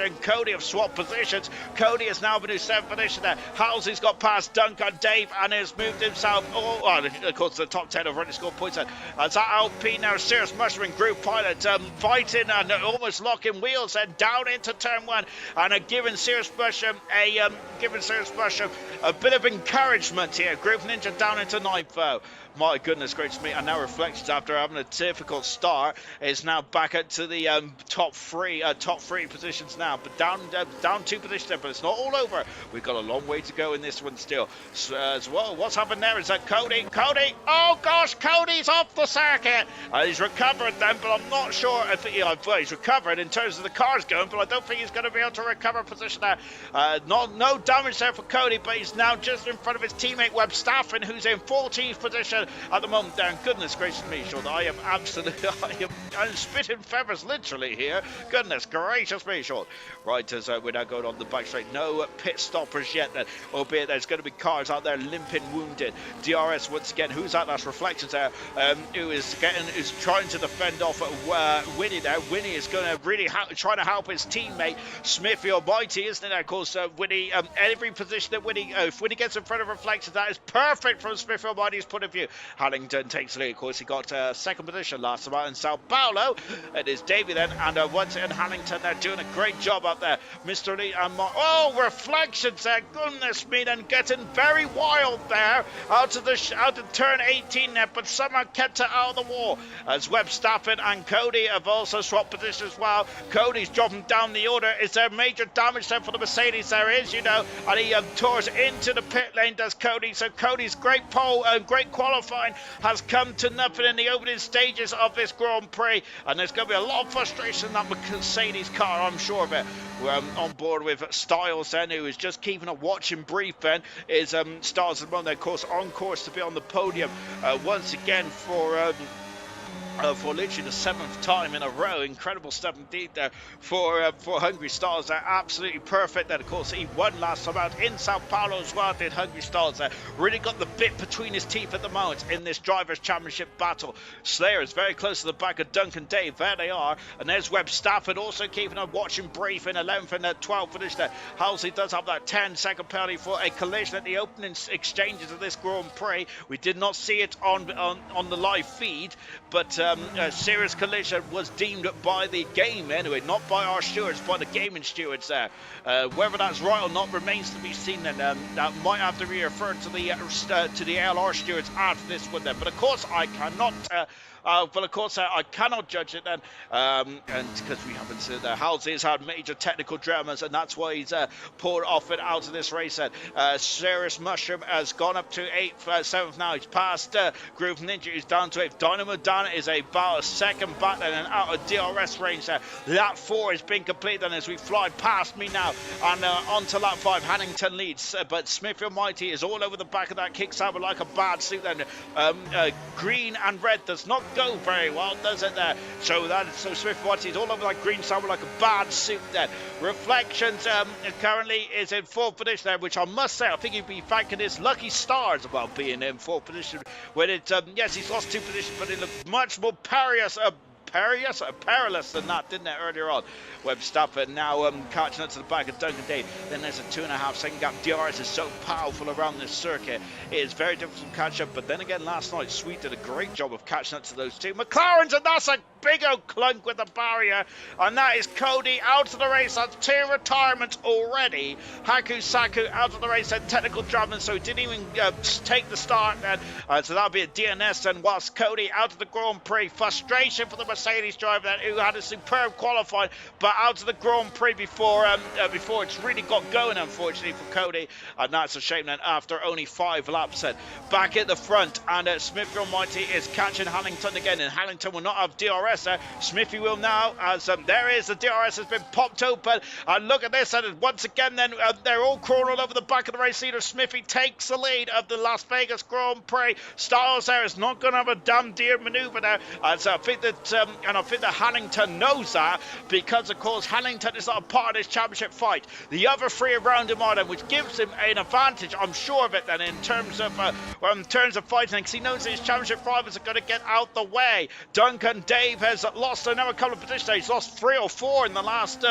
Speaker 1: and Cody have swapped positions. Cody has now been in 7th position there. Halsey's got past Duncan Dave and has moved himself, of course, the top 10 have already scored points there. As that Alpine now, Serious Mushroom Groove Pilot fighting and almost locking wheels and down into turn 1, and giving Serious Mushroom a bit of encouragement here. Groove Ninja down into 9th though. My goodness gracious me, and now Reflections, after having a difficult start, is now back up to the top three positions now, but down 2 positions there, but it's not all over. We've got a long way to go in this one still. As well, what's happened there is that Cody, oh gosh, Cody's off the circuit. He's recovered then, but I'm not sure if he's recovered in terms of the cars going, but I don't think he's going to be able to recover position there. No damage there for Cody, but he's now just in front of his teammate Webb Staffen, who's in 14th position at the moment there. Goodness gracious me, Sean, I'm spitting feathers literally here. Goodness gracious me, Sean. Right, as we're now going on the back straight, no pit stoppers yet then, albeit there's going to be cars out there limping wounded. DRS once again, who's at last? Reflections there, who is trying to defend off Winnie there. Winnie is going to really trying to help his teammate Smithfield Mighty, isn't it? Of course, Winnie, every position that Winnie, if Winnie gets in front of Reflections, that is perfect from Smithfield Mighty's point of view. Hallington takes the lead. Of course, he got 2nd position last time out in Sao Paulo. It is Davey then, and once again Hallington, they're doing a great job up there. Mr. Lee and Reflections there. Goodness me, then getting very wild there out of turn 18 there, but somehow kept it out of the wall. As Webb Staffen and Cody have also swapped positions as well. Cody's dropping down the order. Is there major damage there for the Mercedes? There is, and he tours into the pit lane, does Cody. So Cody's great qualifying has come to nothing in the opening stages of this Grand Prix, and there's going to be a lot of frustration in that Mercedes car, I'm sure of it. We're on board with Styles then, who is just keeping a watching brief then, is Styles at the moment, of course, on course to be on the podium once again for literally the 7th time in a row. Incredible stuff indeed there for Hungry Stars. They're absolutely perfect. Then of course he won last time out in Sao Paulo as well, did Hungry Stars there. Really got the bit between his teeth at the moment in this Drivers' Championship battle. Slayer is very close to the back of Duncan Dave. There they are. And there's Webb Stafford also keeping a watching brief in 11th and 12th finish there. Halsey does have that 10-second penalty for a collision at the opening exchanges of this Grand Prix. We did not see it on the live feed, but a serious collision was deemed by the game anyway, not by our stewards, by the gaming stewards there. Whether that's right or not remains to be seen, and that might have to be referred to the ALR stewards after this one then. But of course I cannot I cannot judge it then, and because we haven't seen there. Halsey has had major technical dramas, and that's why he's pulled off it out of this race then. Serious Mushroom has gone up to 7th now. He's past Groove Ninja, who's down to 8th. Dynamo Dan is a second back then and out of DRS range there. Lap 4 is being completed then as we fly past me now and onto lap 5. Hannington leads, but Smithfield Mighty is all over the back of that kick saber like a bad suit then. Green and red does not go very well, does it there? So Smithfield Mighty is all over that green saber like a bad suit there. Reflections currently is in 4th position there, which I must say, I think he'd be thanking his lucky stars about being in 4th position when it, yes, he's lost 2 positions, but it looked much more perilous than that, didn't it, earlier on? Webstapper now catching up to the back of Duncan Day. Then there's a 2.5 second gap. DRS is so powerful around this circuit. It is very difficult to catch up. But then again, last night, Sweet did a great job of catching up to those two McLarens, and that's a big old clunk with the barrier. And that is Cody out of the race. That's 2 retirements already. Haku Saku out of the race, and technical driving, so he didn't even take the start then. So that'll be a DNS then, whilst Cody out of the Grand Prix. Frustration for the Mercedes driver then, who had a superb qualifying, but out of the Grand Prix before it's really got going, unfortunately, for Cody. And that's a shame then after only 5 laps then. Back at the front, and Smithfield Mighty is catching Hannington again, and Hannington will not have DRS there. Smithy will now, as there is, the DRS has been popped open, and look at this, and once again then they're all crawling all over the back of the race leader. Smithy takes the lead of the Las Vegas Grand Prix. Styles there is not going to have a damn dear manoeuvre there, so I think that and I think that Hannington knows that, because of course Hannington is not a part of this championship fight. The other 3 around him are then, which gives him an advantage, I'm sure of it then, in terms of fighting, because he knows that his championship rivals are going to get out the way. Duncan Dave has lost another couple of positions. He's lost 3 or 4 in the last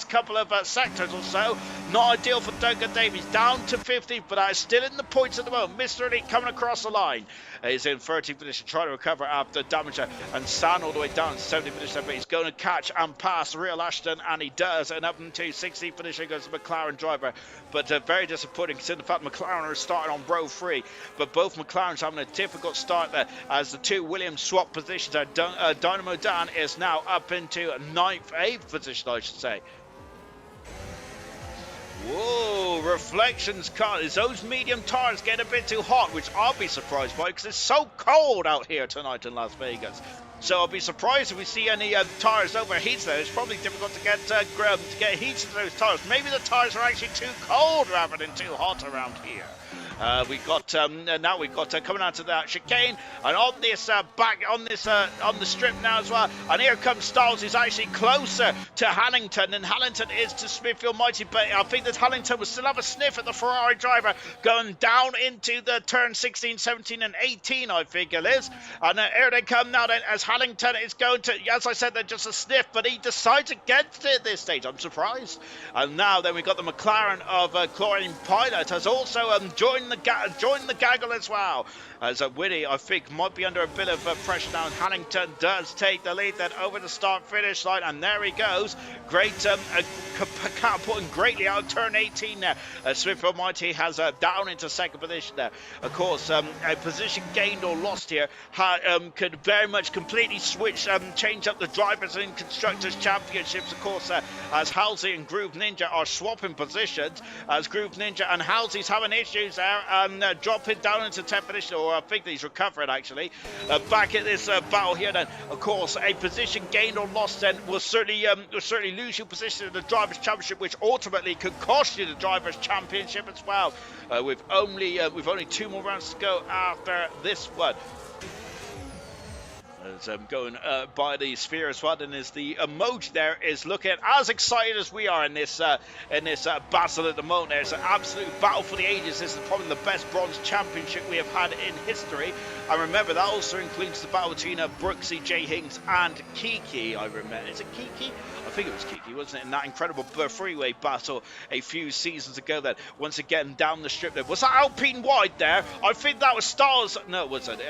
Speaker 1: couple of sectors or so. Not ideal for Duncan Dave. He's down to 50, but that is still in the points at the moment. Mr. Elite coming across the line. He's in 13th position, trying to recover after damage, and San all the way down to 70th position, but he's going to catch and pass Real Ashton, and he does, and up into 16th position goes the McLaren driver, but very disappointing considering the fact McLaren are starting on row 3, but both McLarens having a difficult start there as the 2 Williams swap positions. Dynamo Dan is now up into 8th position, I should say. Whoa, reflections car. Is those medium tires getting a bit too hot, which I'll be surprised by because it's so cold out here tonight in Las Vegas. So I'll be surprised if we see any tires overheat there. It's probably difficult to get heat into those tires. Maybe the tires are actually too cold rather than too hot around here. We've got now we've got coming out to that chicane, and on this on the strip now as well. And here comes Styles, who's actually closer to Hannington, and Hannington is to Smithfield Mighty. But I think that Hannington will still have a sniff at the Ferrari driver going down into the turn 16, 17, and 18. I think it is. And here they come now. Then as Hannington is going to, as I said, they're just a sniff, but he decides against it at this stage. I'm surprised. And now then we've got the McLaren of Chlorine Pilot has also joined the gaggle as well. As Whitty, I think, might be under a bit of pressure now. And Hannington does take the lead then over the start-finish line, and there he goes. Great, catapulting greatly out of turn 18 there. Smithfield Mighty has down into 2nd position there. Of course, a position gained or lost here could very much completely switch, change up the drivers in Constructors' Championships. Of course, as Halsey and Groove Ninja are swapping positions, as Groove Ninja and Halsey's having issues there, dropping down into 10th position, or I think he's recovering actually. Back at this battle here then, of course, a position gained or lost then will certainly lose your position in the Drivers' Championship, which ultimately could cost you the Drivers' Championship as well. We've only 2 more rounds to go after this one. As going by the sphere as well, and as the emoji there is looking as excited as we are in this battle at the moment. There's an absolute battle for the ages. This is probably the best bronze championship we have had in history. And remember, that also includes the battle between Brooksy, Jay Hings, and Kiki. I remember, is it Kiki? I think it was Kiki, wasn't it? In that incredible freeway battle a few seasons ago. Then once again down the strip there. Was that Alpine wide there? I think that was Styles. No, was it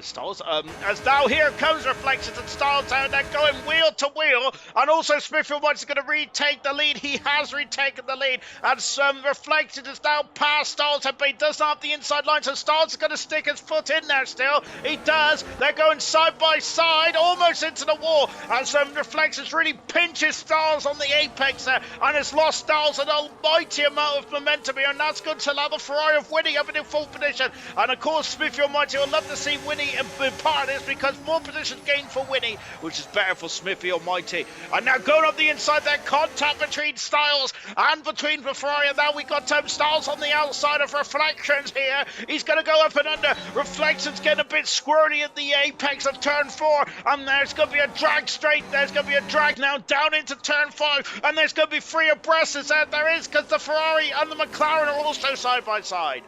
Speaker 1: Styles? As now here comes Reflections and Styles out there going wheel to wheel, and also Smithfield Mighty is going to retake the lead. He has retaken the lead, and some Reflections is now past Styles, but he does not have the inside line, so Styles is going to stick his foot in there still. He does. They're going side by side, almost into the wall, and some Reflections really pinch catches Styles on the apex there, and has lost Styles an almighty amount of momentum here, and that's going to allow the Ferrari of Winnie up in full position. And of course, Smithy Almighty will love to see Winnie be part of this, because more positions gained for Winnie, which is better for Smithy Almighty. And now going up the inside there, contact between Styles and between the Ferrari, and now we got Styles on the outside of Reflections here. He's going to go up and under. Reflections getting a bit squirrely at the apex of turn 4, and there's going to be a drag straight. There's going to be a drag now down into turn 5, and there's going to be 3 abreast as there is, because the Ferrari and the McLaren are also side by side.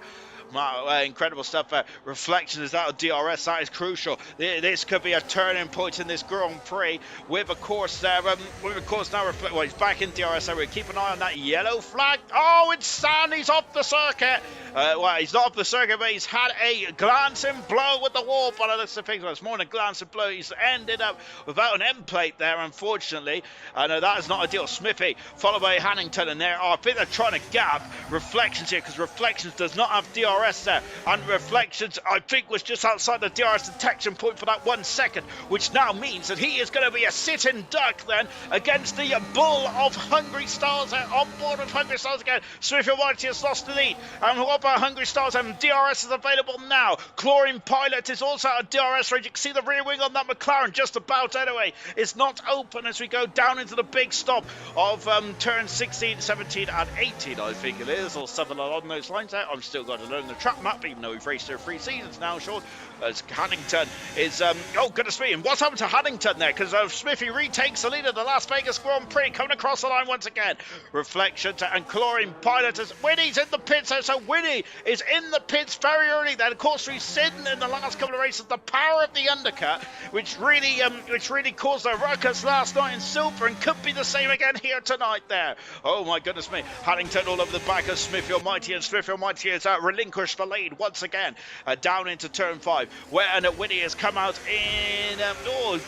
Speaker 1: Wow, incredible stuff there. Reflection is out of DRS. That is crucial. This could be a turning point in this Grand Prix. With a course there, now, well, he's back in DRS area. Keep an eye on that yellow flag. Oh, it's Sand. He's off the circuit. Well, he's not off the circuit, but he's had a glancing blow with the wall. But that's the thing. It's more than a glancing blow. He's ended up without an end plate there, unfortunately. And that is not ideal. Smithy, followed by Hannington, and there. I think they're trying to gap Reflections here, because Reflections does not have DRS there, and Reflections I think was just outside the DRS detection point for that 1 second, which now means that he is going to be a sitting duck then against the bull of Hungry Stars on board with Hungry Stars again. Smithy Almighty has lost the lead, and what about Hungry Stars? And DRS is available now. Chlorine Pilot is also out of DRS range. You can see the rear wing on that McLaren just about anyway. It's not open as we go down into the big stop of turn 16, 17 and 18 I think it is, or something along those lines there. I'm still got to learn the track map, even though we've raced there 3 seasons now, Sean. As Hannington is, oh goodness me, and what's happened to Hannington there? Because Smithy retakes the lead of the Las Vegas Grand Prix, coming across the line once again. Reflections and Chlorine Pilot as Winnie's in the pits there, so Winnie is in the pits very early then. Of course, we've seen in the last couple of races the power of the undercut, which really caused a ruckus last night in Silver, and could be the same again here tonight there. Oh my goodness me, Hannington all over the back of Smithy Almighty, and Smithy Almighty has relinquished the lead once again, down into turn 5, where Winnie has come out in a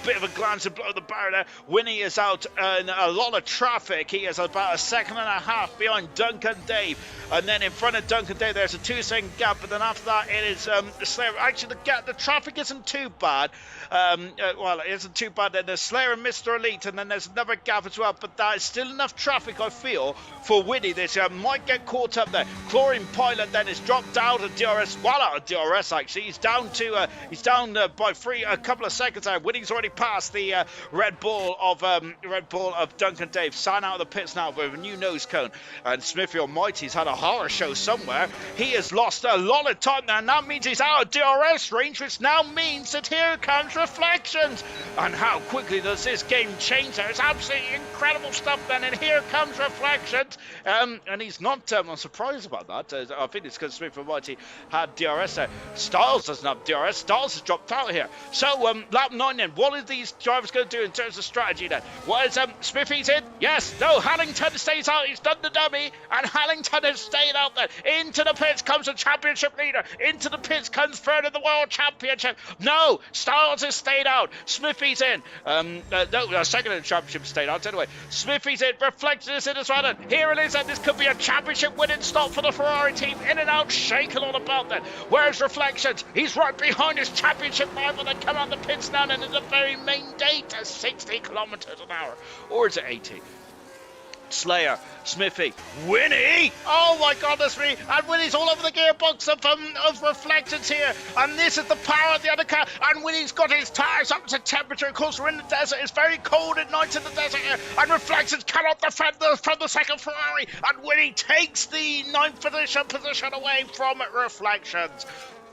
Speaker 1: bit of a glance and blow the barrier there. Winnie is out in a lot of traffic. He is about 1.5 seconds behind Duncan Dave, and then in front of Duncan Dave there's a 2-second gap, but then after that it is Slayer. Actually the traffic isn't too bad. Well, it isn't too bad. Then there's Slayer and Mr. Elite, and then there's another gap as well, but that is still enough traffic, I feel, for Winnie. This might get caught up there. Chlorine Pilot then is dropped out of DRS, well out of DRS actually. He's down to by a couple of seconds there. Winnie's already passed the Red Bull of Duncan Dave. Sign out of the pits now with a new nose cone, and Smithy Almighty's had a horror show somewhere. He has lost a lot of time now, and that means he's out of DRS range, which now means that here comes Reflections. And how quickly does this game change there? It's absolutely incredible stuff then, and here comes Reflections, and he's not I'm surprised about that. I think it's because Smithy Almighty had DRS there. Styles doesn't have DRS. Styles has dropped out here. So lap 9 then, what are these drivers going to do in terms of strategy then? What is Smithy's in? Yes, no, Hannington stays out. He's done the dummy, and Hannington has stayed out there. Into the pits comes the championship leader. Into the pits comes third in the world championship. No, Styles has stayed out. Smithy's in. No, second in the championship stayed out anyway. Smithy's in. Reflections is in as well. And here it is, and this could be a championship winning stop for the Ferrari team. In and out, shaking all about that. Where's Reflections? He's right behind his championship rival. They come out the pits now, and in the very main date at 60 kilometers an hour. Or is it 80? Slayer, Smithy, Winnie! Oh my goodness me! And Winnie's all over the gearbox of Reflections here. And this is the power of the undercut. And Winnie's got his tyres up to temperature. Of course, we're in the desert. It's very cold at night in the desert here. And Reflections cannot defend from the second Ferrari. And Winnie takes the 9th position away from Reflections.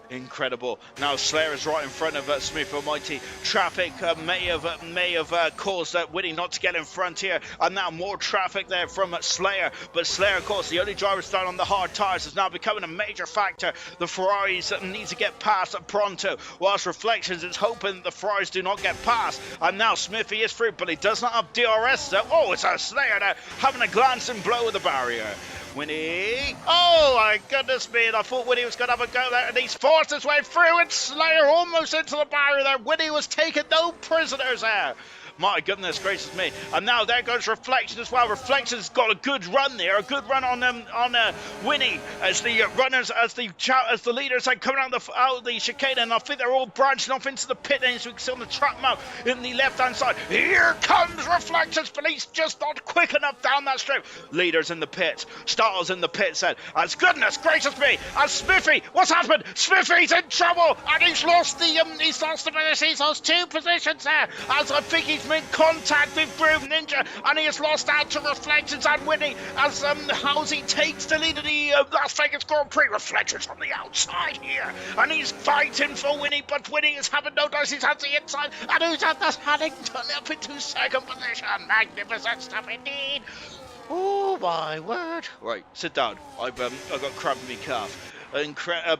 Speaker 1: Incredible. Now Slayer is right in front of Smithy Almighty. Traffic may have caused Winnie not to get in front here, and now more traffic there from Slayer. But Slayer, of course, the only driver down on the hard tyres, is now becoming a major factor. The Ferraris need to get past pronto, whilst Reflections is hoping that the Ferraris do not get past. And now Smithy is through, but he does not have DRS there. Oh, it's a Slayer there having a glancing blow with the barrier. Winnie, oh my goodness me, and I thought Winnie was going to have a go there, and he's forced his way through, and Slayer almost into the barrier there. Winnie was taking no prisoners there. My goodness gracious me. And now there goes Reflection as well. Reflection's got a good run there, a good run on Winnie as the runners, as the leaders are coming out of the chicane, and I think they're all branching off into the pit lanes. We can see on the track map in the left-hand side. Here comes Reflections, but he's just not quick enough down that strip. Leaders in the pits, Stars in the pits, and as goodness gracious me, and Smithy, what's happened? Smithy's in trouble, and he's lost the finish. He's lost 2 positions there, as I think he's made contact with Groove Ninja, and he has lost out to Reflections and Winnie as Halsey takes the lead in the Las Vegas Grand Prix. Reflections on the outside here, and he's fighting for Winnie, but Winnie is having no dice. He's at the inside, and who's at that Haddington up into 2nd position. Magnificent stuff indeed. Oh my word. Right, sit down. I've got cramp in my calf.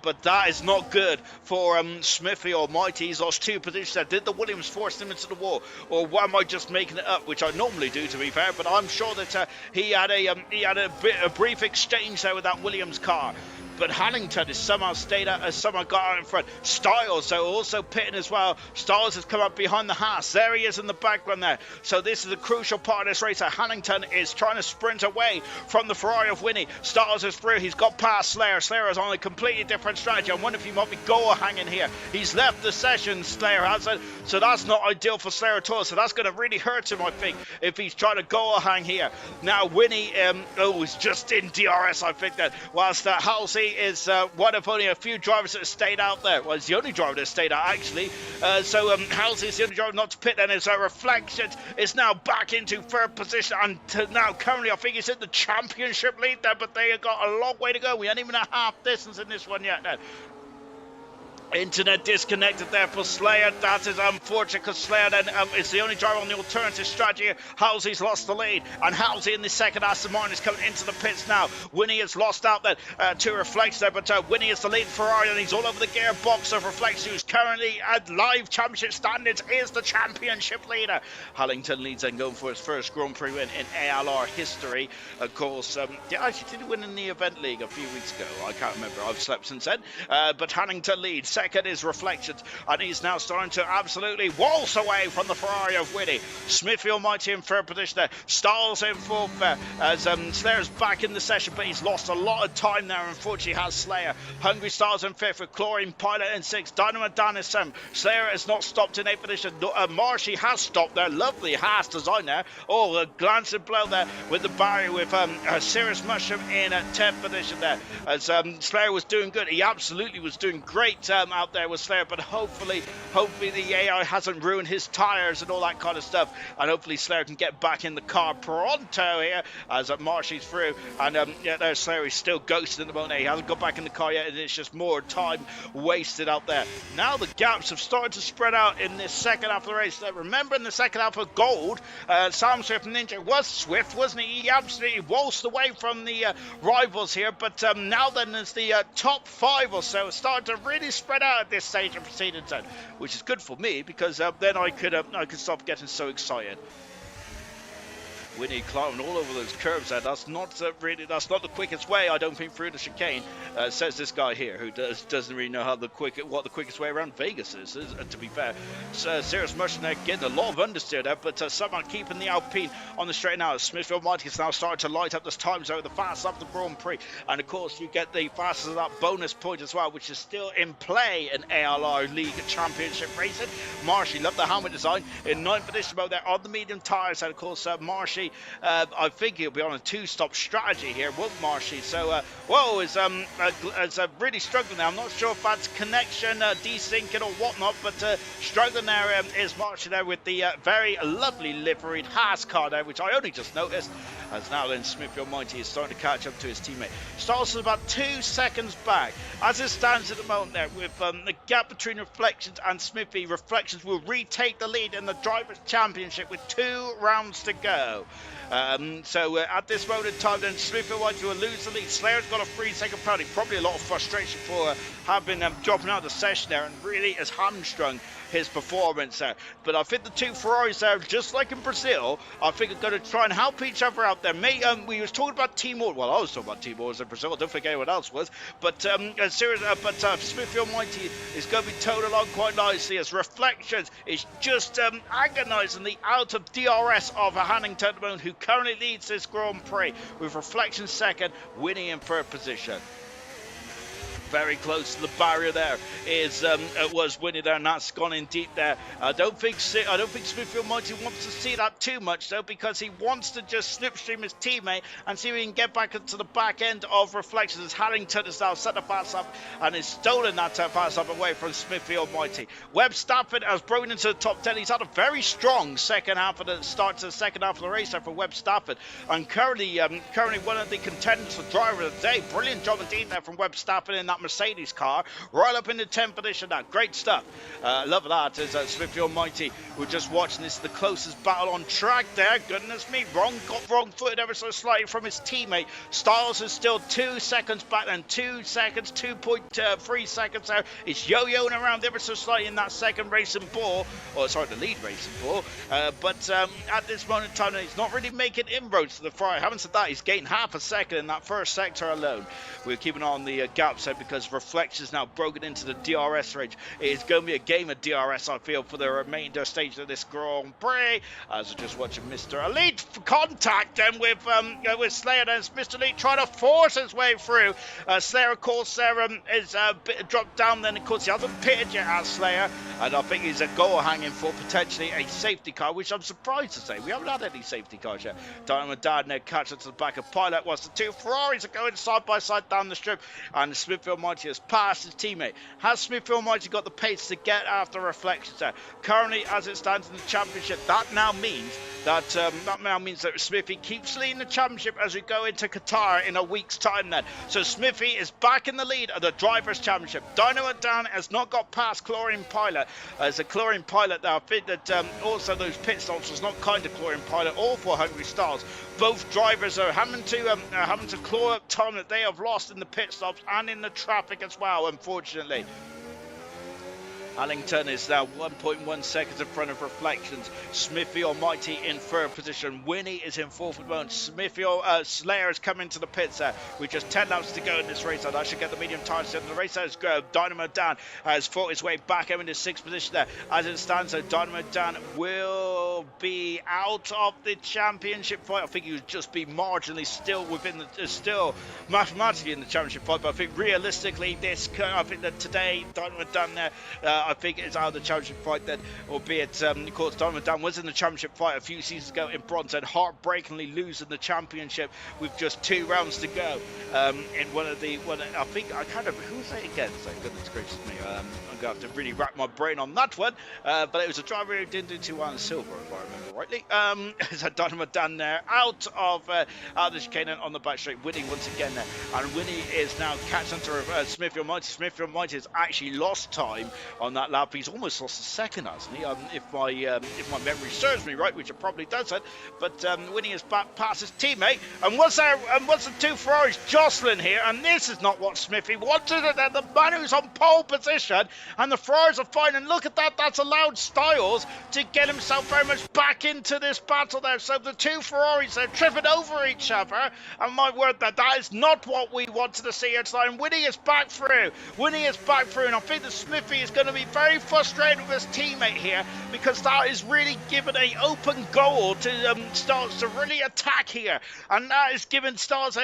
Speaker 1: But that is not good for Smithy Almighty. He's lost 2 positions there. Did the Williams force him into the wall, or am I just making it up, which I normally do, to be fair? But I'm sure that he had a brief exchange there with that Williams car. But Hannington has somehow stayed out, has somehow got out in front. Styles, though, also pitting as well. Styles has come up behind the Haas. There he is in the background there. So this is a crucial part of this race. Hannington is trying to sprint away from the Ferrari of Winnie. Styles is through. He's got past Slayer. Slayer is on a completely different strategy. I wonder if he might be goal hanging here. He's left the session, Slayer has it. So that's not ideal for Slayer at all. So that's going to really hurt him, I think, if he's trying to goal hang here. Now, Winnie is just in DRS, I think, that whilst Halsey is one of only a few drivers that have stayed out there. Well, it's the only driver that stayed out, actually. So Halsey is the only driver not to pit, and his Reflections is now back into 3rd position, and now currently I think he's in the championship lead there, but they have got a long way to go. We ain't even a half distance in this one yet now. Internet disconnected there for Slayer. That is unfortunate, because Slayer then is the only driver on the alternative strategy. Halsey's lost the lead, and Halsey in the second Aston Martin is coming into the pits now. Winnie has lost out there to Reflection there, but Winnie is the lead Ferrari, and he's all over the gearbox of Reflection, who's currently at live championship standards, is the championship leader. Hallington leads and going for his first Grand Prix win in ALR history. Of course, actually did win in the event league a few weeks ago. I can't remember. I've slept since then. But Hallington leads. Second is Reflections, and he's now starting to absolutely waltz away from the Ferrari of Winnie. Smithy Almighty in 3rd position there. Styles in 4th as Slayer's back in the session, but he's lost a lot of time there. Unfortunately, has Slayer. Hungry Styles in 5th with Chlorine Pilot in 6th. Dynamo Dan is 7th. Slayer has not stopped in 8th position. Marshy has stopped there. Lovely Haas design there. Oh, a glancing blow there with the barrier with Cirrus Mushroom in 10th position there. As Slayer was doing good. He absolutely was doing great out there with Slayer, but hopefully the AI hasn't ruined his tyres and all that kind of stuff, and hopefully Slayer can get back in the car pronto here as Marshy's through, and there's Slayer. He's still ghosting at the moment. He hasn't got back in the car yet, and it's just more time wasted out there. Now the gaps have started to spread out in this second half of the race. Remember, in the second half of Gold, Sam Swift Ninja was swift, wasn't he? He absolutely waltzed away from the rivals here, but now then there's the top 5 or so starting to really spread out at this stage of proceedings then, which is good for me, because then I could stop getting so excited. Winnie climbing all over those curves there. That's not the quickest way, I don't think, through the chicane, says this guy here, who doesn't really know what the quickest way around Vegas is, to be fair. Cirrus Mushroom there getting a lot of understeer there, but somehow keeping the Alpine on the straight and out. Smithfield Almighty is now starting to light up this time zone, the fastest up the Grand Prix, and of course you get the fastest of that bonus point as well, which is still in play in ALR League Championship racing. Marshy, love the helmet design, in 9th position mode there on the medium tyres, and of course Marshy, I think he'll be on a 2-stop strategy here, won't Marshy? So whoa, is really struggling there. I'm not sure if that's connection desyncing or whatnot, but struggling there is Marshy there with the very lovely liveried Haas car there, which I only just noticed, as now then Smithy Almighty is starting to catch up to his teammate. Starts at about 2 seconds back as it stands at the moment there, with the gap between Reflections and Smithy. Reflections will retake the lead in the Drivers' Championship with 2 rounds to go. So at this moment in time, then Smithy Almighty will lose the lead. Slayer's got a 3-second penalty, probably a lot of frustration for having dropping out of the session there, and really has hamstrung his performance there. But I think the 2 Ferraris there, just like in Brazil, I think are going to try and help each other out up there. We was talking about team orders. Well, I was talking about team orders in Brazil. Don't think anyone else was. But Smithy Almighty is going to be towed along quite nicely as Reflections is just agonisingly out of DRS of Hannington at the moment, who currently leads this Grand Prix with Reflections second, winning in third position. Very close to the barrier there was winning there, and that's gone in deep there. I don't think Smithfield Mighty wants to see that too much though, because he wants to just slipstream his teammate and see if he can get back into the back end of Reflections, as Harrington has now set the pass up and has stolen that pass up away from Smithfield Mighty. Webb Stafford has broken into the top 10. He's had a very strong second half of the start to the second half of the race there for Webb Stafford, and currently one of the contenders for driver of the day. Brilliant job indeed there from Webb Stafford in that Mercedes car, right up in the 10th position now. Great stuff. Love that. As Smithfield Mighty, we're just watching this, the closest battle on track there. Goodness me, got wrong-footed ever so slightly from his teammate. Styles is still 2 seconds back, and 2 seconds, 2.3 seconds there. It's yo-yoing around ever so slightly in that second racing ball, or sorry, the lead racing ball. But at this moment in time, he's not really making inroads to the front. Having said that, he's gained half a second in that first sector alone. We're keeping on the gaps there, because Reflections now broken into the DRS range. It is going to be a game of DRS, I feel, for the remainder stage of this Grand Prix. As we're just watching Mr. Elite contact then with Slayer. There's Mr. Elite trying to force his way through. Slayer, of course, is a bit dropped down. Then, of course, he hasn't pitted yet as Slayer, and I think he's a goal hanging for potentially a safety car, which I'm surprised to say. We haven't had any safety cars yet. Dynamo Dad now catches to the back of Pilot, whilst the two Ferraris are going side by side down the strip, and Smithfield Mighty has passed his teammate. Has Smithfield Mighty got the pace to get after Reflections there? Currently, as it stands in the championship, that now means that Smithy keeps leading the championship as we go into Qatar in a week's time then. So Smithy is back in the lead of the Drivers' Championship. Dynamo Dan has not got past Chlorine Pilot. As a Chlorine Pilot there, I think that also those pit stops was not kind of Chlorine Pilot or for Hungry Stars. Both drivers are having to claw up time that they have lost in the pit stops and in the traffic as well, unfortunately. Allington is now 1.1 seconds in front of Reflections. Smithy Almighty in third position. Winnie is in fourth at the moment. Slayer has come into the pits there with just 10 laps to go in this race. I should get the medium tires in the race. As Dynamo Dan has fought his way back into sixth position there. As it stands, so Dynamo Dan will be out of the championship fight. I think he would just be marginally still mathematically in the championship fight, but I think realistically I think that today Dynamo Dan there I think it's out of the championship fight then, albeit of course Dynamo Dan was in the championship fight a few seasons ago in bronze and heartbreakingly losing the championship with just 2 rounds to go in I think I can't remember who was it against. Thank goodness gracious me. I'm going to have to really rack my brain on that one, but it was a driver who didn't do too well in silver, if I remember rightly. So Dynamo Dan there out of the chicane on the back straight, winning once again there, and Winnie is now catching to Smithfield Mighty. Smithfield Mighty has actually lost time on that lap. He's almost lost a second, hasn't he? If my memory serves me right, which it probably doesn't. But Winnie is back past his teammate, and what's the two Ferraris jostling here? And this is not what Smithy wanted. The man who's on pole position, and the Ferraris are fine. And look at that. That's allowed Styles to get himself very much back into this battle there. So the two Ferraris, they're tripping over each other. And my word, that is not what we wanted to see here tonight. And Winnie is back through. And I think that Smithy is going to be very frustrated with his teammate here, because that is really giving an open goal to Stars to really attack here, and that is giving Stars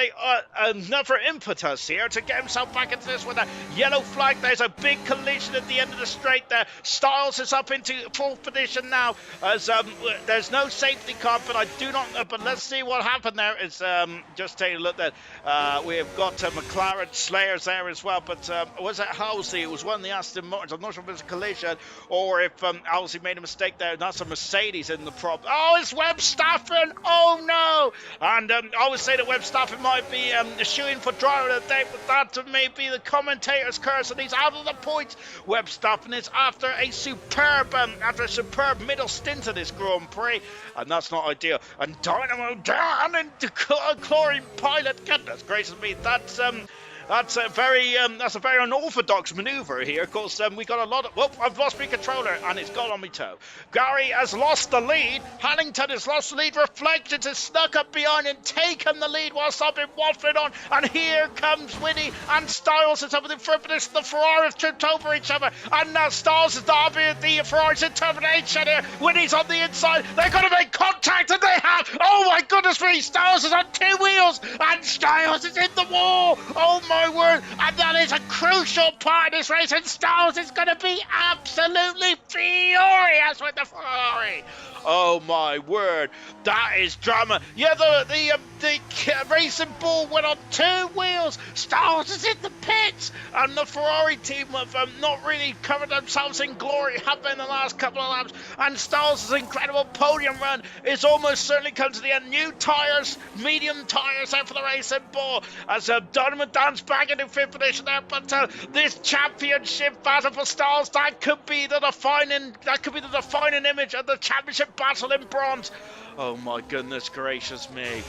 Speaker 1: another impetus here to get himself back into this with a yellow flag. There's a big collision at the end of the straight there. Styles is up into fourth position now, as there's no safety car, but let's see what happened there. Is just take a look there. We have got McLaren Slayers there as well, but was it Halsey? It was one of the Aston Martins. I'm not sure if it's a collision or if Halsey made a mistake there. That's a Mercedes in the prop. Oh, it's Webb Stafford. Oh no! And I would say that Webb Stafford might be shooing for driver of the day, but that may be the commentator's curse, and he's out of the points. Webb Stafford is after a superb middle stint of this Grand Prix, and that's not ideal. And Dynamo Dan and Chlorine Pilot, goodness gracious me, That's a very unorthodox manoeuvre here. Of course, we got a lot of. Well, I've lost my controller and it's gone on my toe. Gary has lost the lead. Hannington has lost the lead. Reflections has snuck up behind and taken the lead whilst I've been waffling on. And here comes Winnie and Styles is over the front of this. The Ferraris tripped over each other. And now Styles is the Ferrari's interpretation here. Winnie's on the inside. They're going to make contact and they have. Oh my goodness me. Styles is on 2 wheels and Styles is in the wall. Oh my word. And that is a crucial part of this race. And Styles is going to be absolutely furious with the Ferrari. Oh my word, that is drama. Yeah, the racing ball went on 2 wheels. Styles is in the pits, and the Ferrari team have not really covered themselves in glory, have been the last couple of laps. And Styles' incredible podium run is almost certainly come to the end. New tyres, medium tyres there for the racing ball as Donovan Dan's back in the 5th position there. But this championship battle for Styles, that could be the defining image of the championship battle in bronze. Oh my goodness gracious me.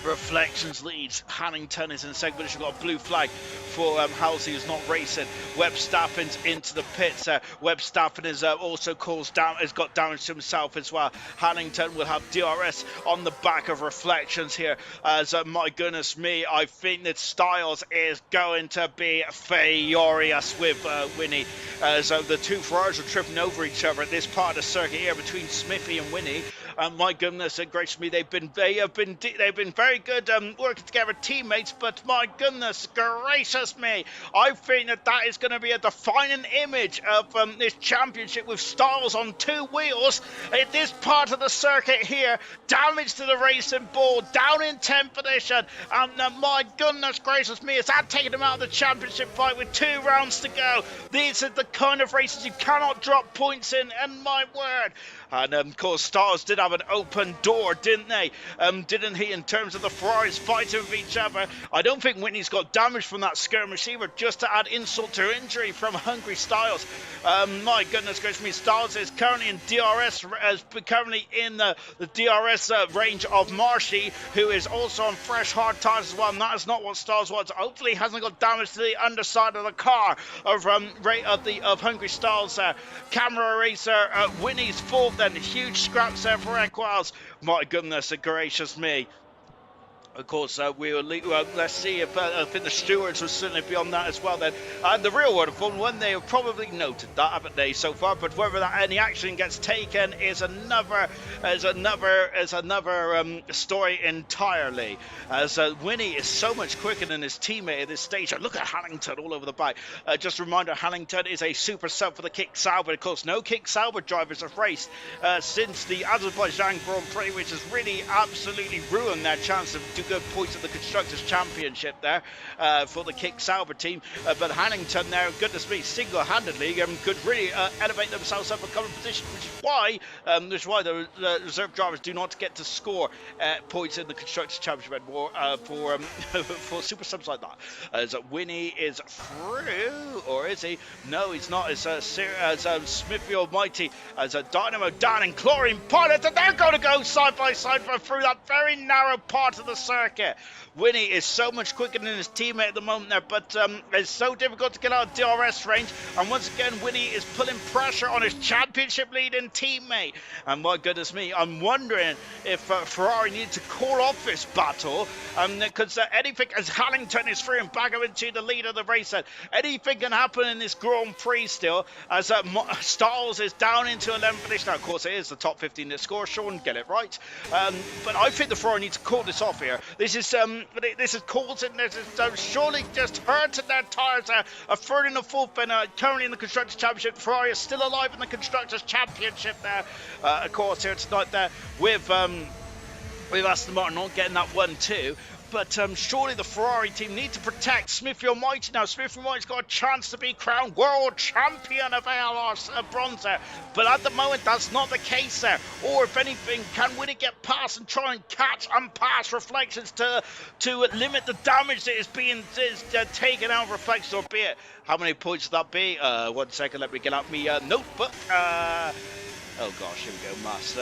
Speaker 1: Reflections leads. Hannington is in second position. Got a blue flag for Halsey, who's not racing. Webb Staffin's into the pits. Webb Staffin is also has got damage to himself as well. Hannington will have DRS on the back of Reflections here. As my goodness me, I think that Styles is going to be furious with Winnie. As the 2 Ferraris are tripping over each other at this part of the circuit here between Smithy and Winnie. My goodness gracious me, they've been very good working together, teammates. But my goodness gracious me, I think that is going to be a defining image of this championship with Styles on 2 wheels at this part of the circuit here. Damage to the racing ball, down in 10th position, and my goodness gracious me, is that taking him out of the championship fight with 2 rounds to go? These are the kind of races you cannot drop points in, and my word. And of course, Styles did have an open door, didn't they? Didn't he, in terms of the Ferraris fighting with each other? I don't think Whitney's got damage from that skirm receiver, just to add insult to injury from Hungry Styles. My goodness gracious me, Styles is currently in DRS, currently in the DRS range of Marshy, who is also on fresh hard tyres as well. And that is not what Styles wants. Hopefully, he hasn't got damage to the underside of the car of Hungry Styles. Camera racer Winnie's fourth. Then huge scraps there for Equals. My goodness gracious me. Of course, let's see if I think the stewards will certainly be on that as well then. And the real world of Formula 1, they have probably noted that, haven't they, so far? But whether any action gets taken is another story entirely. As Winnie is so much quicker than his teammate at this stage. Look at Hannington all over the back. Just a reminder, Hannington is a super sub for the Kick Sauber. Of course, no Kick Sauber drivers have raced since the Azerbaijan Grand Prix, which has really absolutely ruined their chance of good points at the Constructors' Championship there for the Kick Sauber team. But Hannington there, goodness me, single-handedly could really elevate themselves up a couple of positions, which is why the reserve drivers do not get to score points in the Constructors' Championship anymore for super subs like that. As Winnie is through, or is he? No, he's not. As Smithy Almighty, as Dynamo Dan and Chlorine Pilot, and they're going to go side by side through that very narrow part of the circuit. Winnie is so much quicker than his teammate at the moment there, but it's so difficult to get out of DRS range. And once again, Winnie is putting pressure on his championship leading teammate. And my goodness me, I'm wondering if Ferrari need to call off this battle, because anything, as Hannington is free and back up into the lead of the race, anything can happen in this Grand Prix still, as Styles is down into 11th position. Now, of course, it is the top 15 that score. Sean, get it right. But I think the Ferrari need to call this off here. This is causing, this is surely just hurting their tyres. A third and a fourth, and currently in the Constructors' Championship. Ferrari is still alive in the Constructors' Championship there. Of course, here tonight there with Aston Martin not getting that 1-2. But surely the Ferrari team need to protect Smithy Almighty now. Smithy Almighty's got a chance to be crowned world champion of ALR bronze there. But at the moment, that's not the case there. Or if anything, can Winnie get past and try and catch and pass Reflections to limit the damage that is being taken out of Reflections, albeit how many points would that be? 1 second, let me get out my notebook. Oh gosh, here we go, Mass.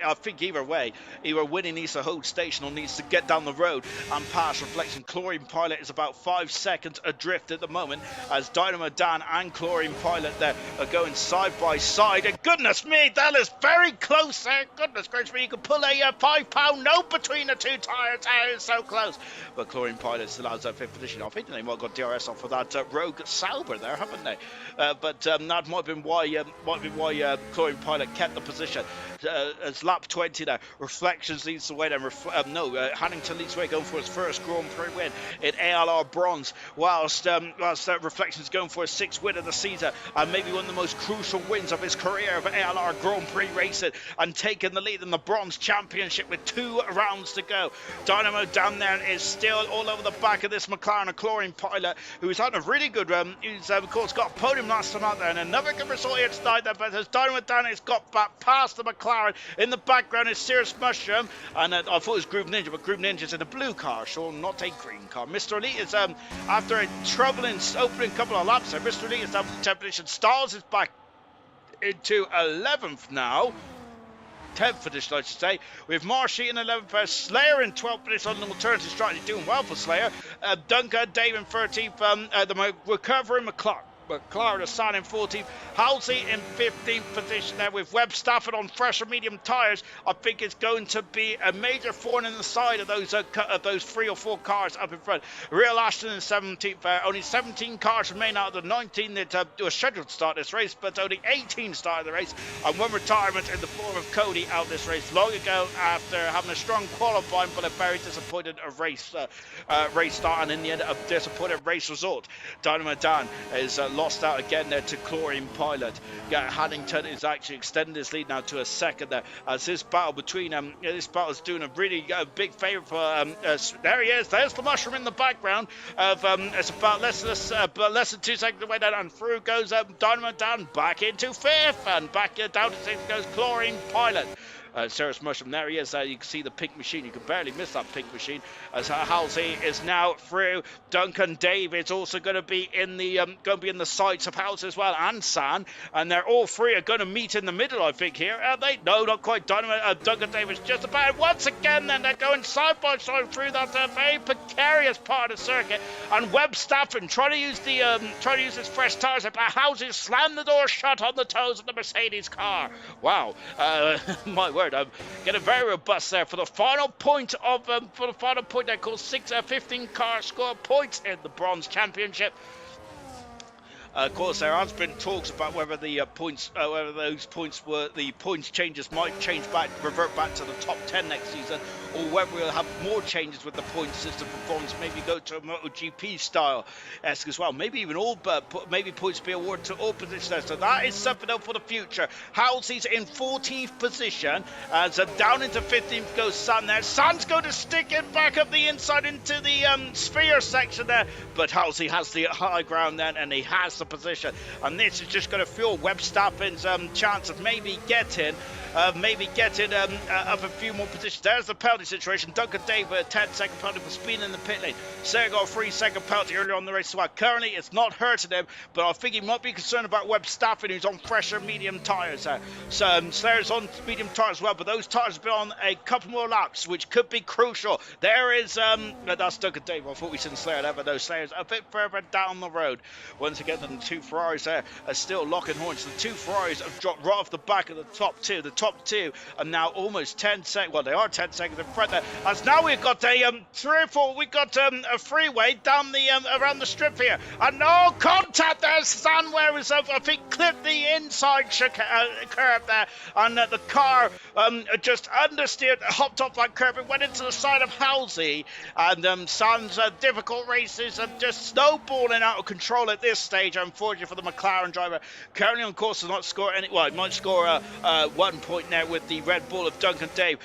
Speaker 1: I think either way, either Winnie needs to hold station or needs to get down the road and pass Reflection. Chlorine Pilot is about 5 seconds adrift at the moment as Dynamo Dan and Chlorine Pilot there are going side by side. And goodness me, that is very close there. Goodness gracious me, you could pull a £5 note between the two tyres. That is so close. But Chlorine Pilot still has that 5th position. I think they might have got DRS off of that Rogue Sauber there, haven't they? But that might have been why Chlorine Pilot kept the position. As lap 20 now, Reflections leads the way. Then Hannington leads the way, going for his first Grand Prix win in ALR Bronze, whilst Reflections going for his 6th win of the season and maybe one of the most crucial wins of his career of ALR Grand Prix racing, and taking the lead in the Bronze Championship with 2 rounds to go. Dynamo Dan there is still all over the back of this McLaren and Chlorine Pilot, who's had a really good run. He's of course got a podium last time out there, and another good result here tonight there, but as Dynamo Dan has got back past the McLaren, in the background is Cirrus Mushroom, and I thought it was Group Ninja, but Group Ninja's in a blue car, so not a green car. Mr. Elite is after a troubling opening couple of laps there, Mr. Elite is down for the 10th position. Styles is back into 11th now. 10th position, I should say. We have Marshy in 11th, Slayer in 12th position on an alternative strategy, doing well for Slayer. Duncan, Dave in 13th, the recovering McLaren Hassan in 14th, Halsey in 15th position there with Webb Stafford on fresh and medium tyres. I think it's going to be a major thorn in the side of those 3 or 4 cars up in front. Real Ashton in 17th, only 17 cars remain out of the 19 that were scheduled to start this race, but only 18 started the race, and one retirement in the form of Cody out this race long ago after having a strong qualifying but a very disappointed race start, and in the end a disappointed race result. Dynamo Dan is lost out again there to Chlorine Pilot. Haddington is actually extending his lead now to a 2nd there, as this battle between this battle is doing a really big favour for there he is, there's the Mushroom in the background of it's about less than 2 seconds away down, and through goes Dynamo Dan back into 5th, and back down to 6th goes Chlorine Pilot. Cirrus Mushroom, there he is. You can see the pink machine. You can barely miss that pink machine. As Halsey is now through. Duncan David's also going to be in the sights of Halsey as well, and San. And they're all 3 are going to meet in the middle, I think. Here, are they? No, not quite. Duncan David's just about. Once again, then they're going side by side through that very precarious part of the circuit. And Webb Stafford trying to use his fresh tires, but Halsey slammed the door shut on the toes of the Mercedes car. Wow, my word. I'm getting very robust there for the final point of they call 15 car score points in the Bronze Championship. Of course, there has been talks about whether the points changes might revert back to the top 10 next season, or whether we'll have more changes with the point system performance. Maybe go to a MotoGP style esque as well. Maybe even maybe points be awarded to all positions. So that is something up for the future. Halsey's in 14th position, as down into 15th goes San there. San's going to stick it back up the inside into the sphere section there, but Halsey has the high ground then, and he has the position, and this is just going to fuel Webb Stafford's chance of maybe getting up a few more positions. There's the penalty situation. Duncan Dave with a 10-second penalty for speeding in the pit lane. Sarah got a 3-second penalty earlier on the race as well. Currently it's not hurting him, but I think he might be concerned about Webb Stafford, who's on fresher medium tyres there. So Slayer's on medium tyres as well, but those tyres have been on a couple more laps, which could be crucial. There is that's Duncan Dave. I thought we seen Slayer there, but no, Slayer's a bit further down the road. Once again, the 2 Ferraris there are still locking horns. The 2 Ferraris have dropped right off the back of the top 2. The top 2 are now almost 10 seconds. Well, they are 10 seconds in front there. As now we've got a 3 or 4. We've got a freeway down the around the strip here, and no contact there. Stanware is I think clipped the inside curve there, and the car just understeered, hopped off that curve, and went into the side of Halsey. And San's difficult races are just snowballing out of control at this stage, unfortunately for the McLaren driver. Currently on course does not score any. Well, he might score 1 point now with the Red Bull of Duncan Dave.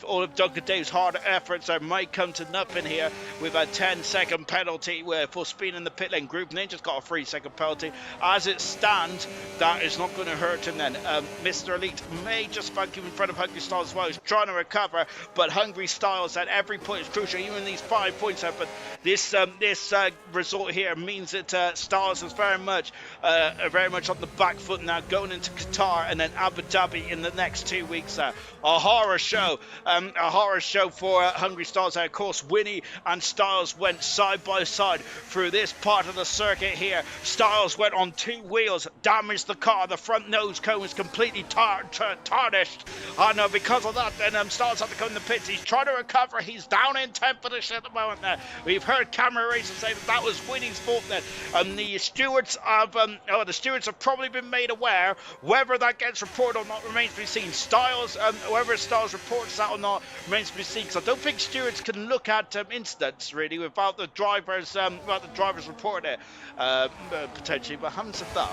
Speaker 1: All of Duncan Dave's hard efforts might come to nothing here with a 10-second penalty for speeding in the pit lane. Group Ninja's got a 3-second penalty. As it stands, that is not going to hurt him then. Mr. Elite may just about keep in front of Hungry Styles as well. He's trying to recover, but Hungry Styles at every point is crucial, even these 5 points there. But this result here means that Styles Styles is very much on the back foot now, going into Qatar and then Abu Dhabi in the next 2 weeks. A horror show for Hungry Styles. Of course, Winnie and Styles went side by side through this part of the circuit here. Styles went on 2 wheels, damaged the car. The front nose cone was completely tarnished. And because of that, then Styles had to go in the pits. He's trying to recover. He's down in 10th position at the moment there. We've heard camera racers say that was Winnie's fault then. The stewards have probably been made aware. Whether that gets reported or not remains to be seen. Whether Styles reports that or not remains to be seen. Because I don't think stewards can look at incidents really without the drivers reporting it potentially. But having said that,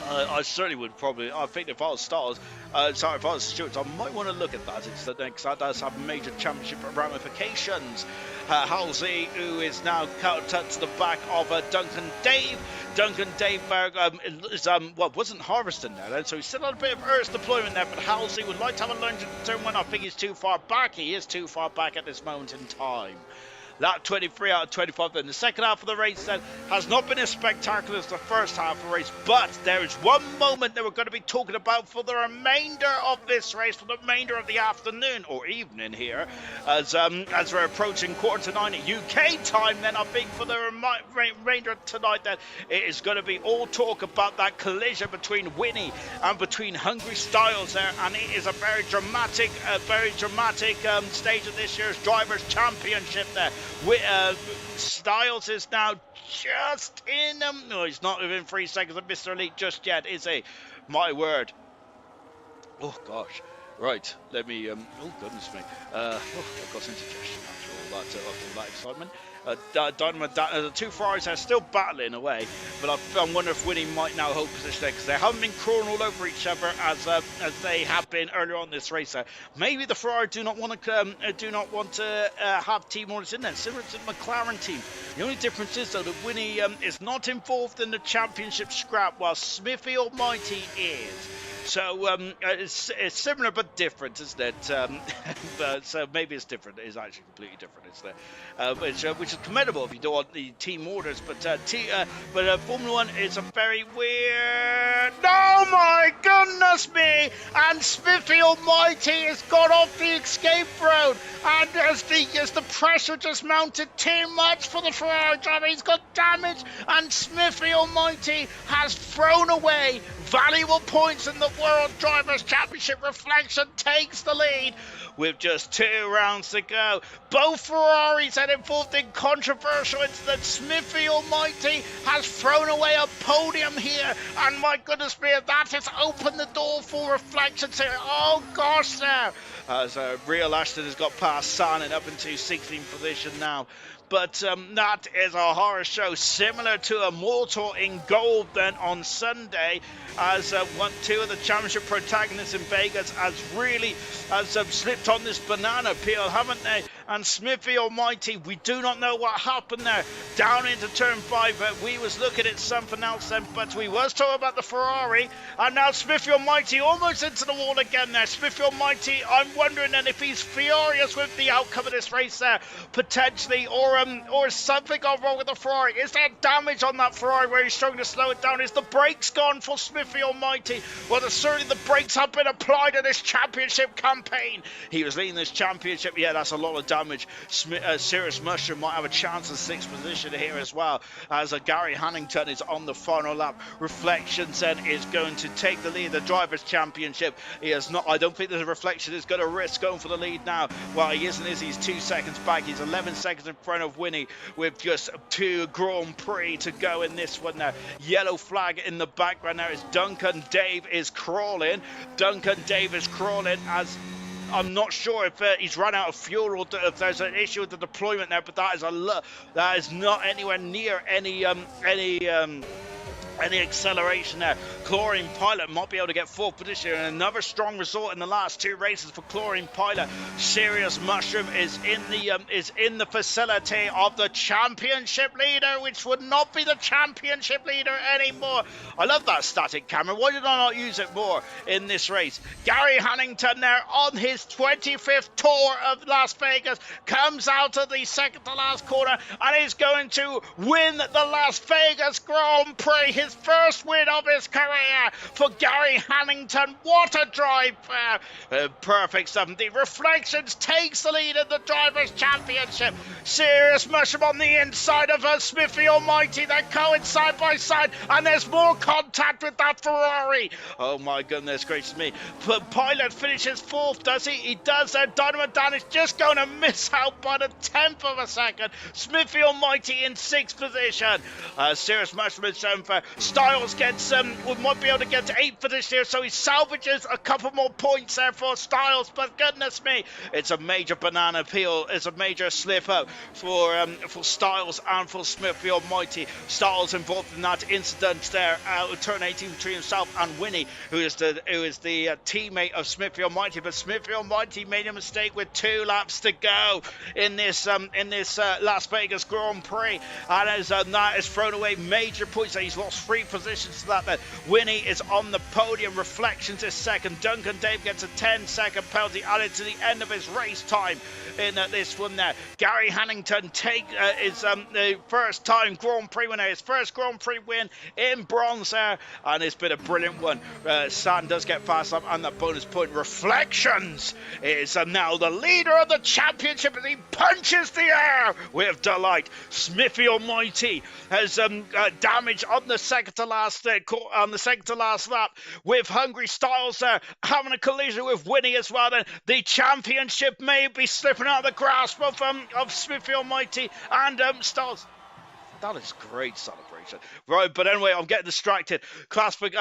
Speaker 1: I certainly would probably. I think if I was Styles, if I was Stewards, I might want to look at that instead, because that does have major championship ramifications. Halsey, who is now cut to the back of Duncan Dave. Duncan Daveberg wasn't harvesting there then, so he's still had a bit of Earth's deployment there, but Halsey would like to have a lunge at turn 1. I think he's too far back. He is too far back at this moment in time. Lap 23 out of 25 then. The second half of the race then has not been as spectacular as the first half of the race, but there is one moment that we're going to be talking about for the remainder of this race, for the remainder of the afternoon or evening here, as we're approaching 8:45 UK time then. I think for the remainder of tonight then, it is going to be all talk about that collision between Winnie and between Hungry Styles there, and it is a very dramatic stage of this year's Drivers' Championship there. Styles is now just in no, he's not within 3 seconds of Mr. Elite just yet, is he? My word. Oh gosh. Right, let me oh goodness me. I've got indigestion after all that excitement. The two Ferraris are still battling away, but I wonder if Winnie might now hold position there, because they haven't been crawling all over each other as they have been earlier on this race. Maybe the Ferrari do not want to have team orders in there, similar to the McLaren team. The only difference is though that Winnie is not involved in the championship scrap, while Smithy Almighty is. So it's similar but different, isn't it? So maybe it's different. It is actually completely different, isn't it? Which is commendable if you don't want the team orders. But Formula One is a very weird. Oh my goodness me! And Smithy Almighty has got off the escape road, and as the pressure just mounted too much for the Ferrari driver, he's got damage, and Smithy Almighty has thrown away valuable points in the World Drivers' Championship. Reflection takes the lead with just 2 rounds to go. Both Ferraris are involved in controversial incidents. Smithy Almighty has thrown away a podium here, and my goodness me, that has opened the door for reflections here. Oh gosh, there. As Real Ashton has got past San and up into 16th position now. But that is a horror show, similar to a Mortal in Gold then on Sunday, as two of the championship protagonists in Vegas has slipped on this banana peel, haven't they? And Smithy Almighty, we do not know what happened there. Down into turn 5, we was looking at something else then, but we was talking about the Ferrari, and now Smithy Almighty almost into the wall again there. Smithy Almighty, I'm wondering then if he's furious with the outcome of this race there, potentially, or is something gone wrong with the Ferrari? Is there damage on that Ferrari where he's struggling to slow it down? Is the brakes gone for Smithy Almighty? Well, certainly the brakes have been applied in this championship campaign. He was leading this championship. Yeah, that's a lot of damage. Sirius Mushroom might have a chance of 6th position here as well, as Gary Hannington is on the final lap. Reflections then is going to take the lead, the Drivers' Championship. He has not. I don't think the Reflection is going to risk going for the lead now. Well, he isn't. He's 2 seconds back. He's 11 seconds in front of Winnie with just 2 Grand Prix to go in this one now. Yellow flag in the background there is Duncan Dave is crawling. Duncan Dave is crawling as I'm not sure if he's run out of fuel or if there's an issue with the deployment there, but that is not anywhere near any Any acceleration there. Chlorine Pilot might be able to get fourth position. And another strong result in the last two races for Chlorine Pilot. Serious Mushroom is in the facility of the championship leader, which would not be the championship leader anymore. I love that static camera. Why did I not use it more in this race? Gary Hannington there on his 25th tour of Las Vegas comes out of the second to last corner and is going to win the Las Vegas Grand Prix. His first win of his career for Gary Hannington. What a drive! Perfect 70. Reflections takes the lead in the Drivers' Championship. Serious Mushroom on the inside of Smithy Almighty. They're going side by side, and there's more contact with that Ferrari. Oh my goodness gracious me. Pilot finishes fourth, does he? He does there. Dynamo Dan is just going to miss out by the 10th of a second. Smithy Almighty in sixth position. Serious Mushroom is for Styles gets might be able to get to 8th for this year, so he salvages a couple more points there for Styles. But goodness me, it's a major banana peel. It's a major slip up for Styles and for Smithy Almighty. Styles involved in that incident there, turn 18 between himself and Winnie, who is the teammate of Smithy Almighty. But Smithy Almighty made a mistake with 2 laps to go in this Las Vegas Grand Prix, and as that has thrown away major points. He's lost 3 positions to that. Then Winnie is on the podium. Reflections is second. Duncan Dave gets a 10-second penalty added to the end of his race time in this one there. Gary Hannington is the first time Grand Prix winner, his first Grand Prix win in bronze there, and it's been a brilliant one. San does get fast up and that bonus point. Reflections is now the leader of the championship as he punches the air with delight. Smithy Almighty has damage on the second to last lap with Hungry Styles there having a collision with Winnie as well. Then the championship may be slipping out of the grasp of Smithy Almighty and Styles. That is great celebration. Right, but anyway, I'm getting distracted. Classic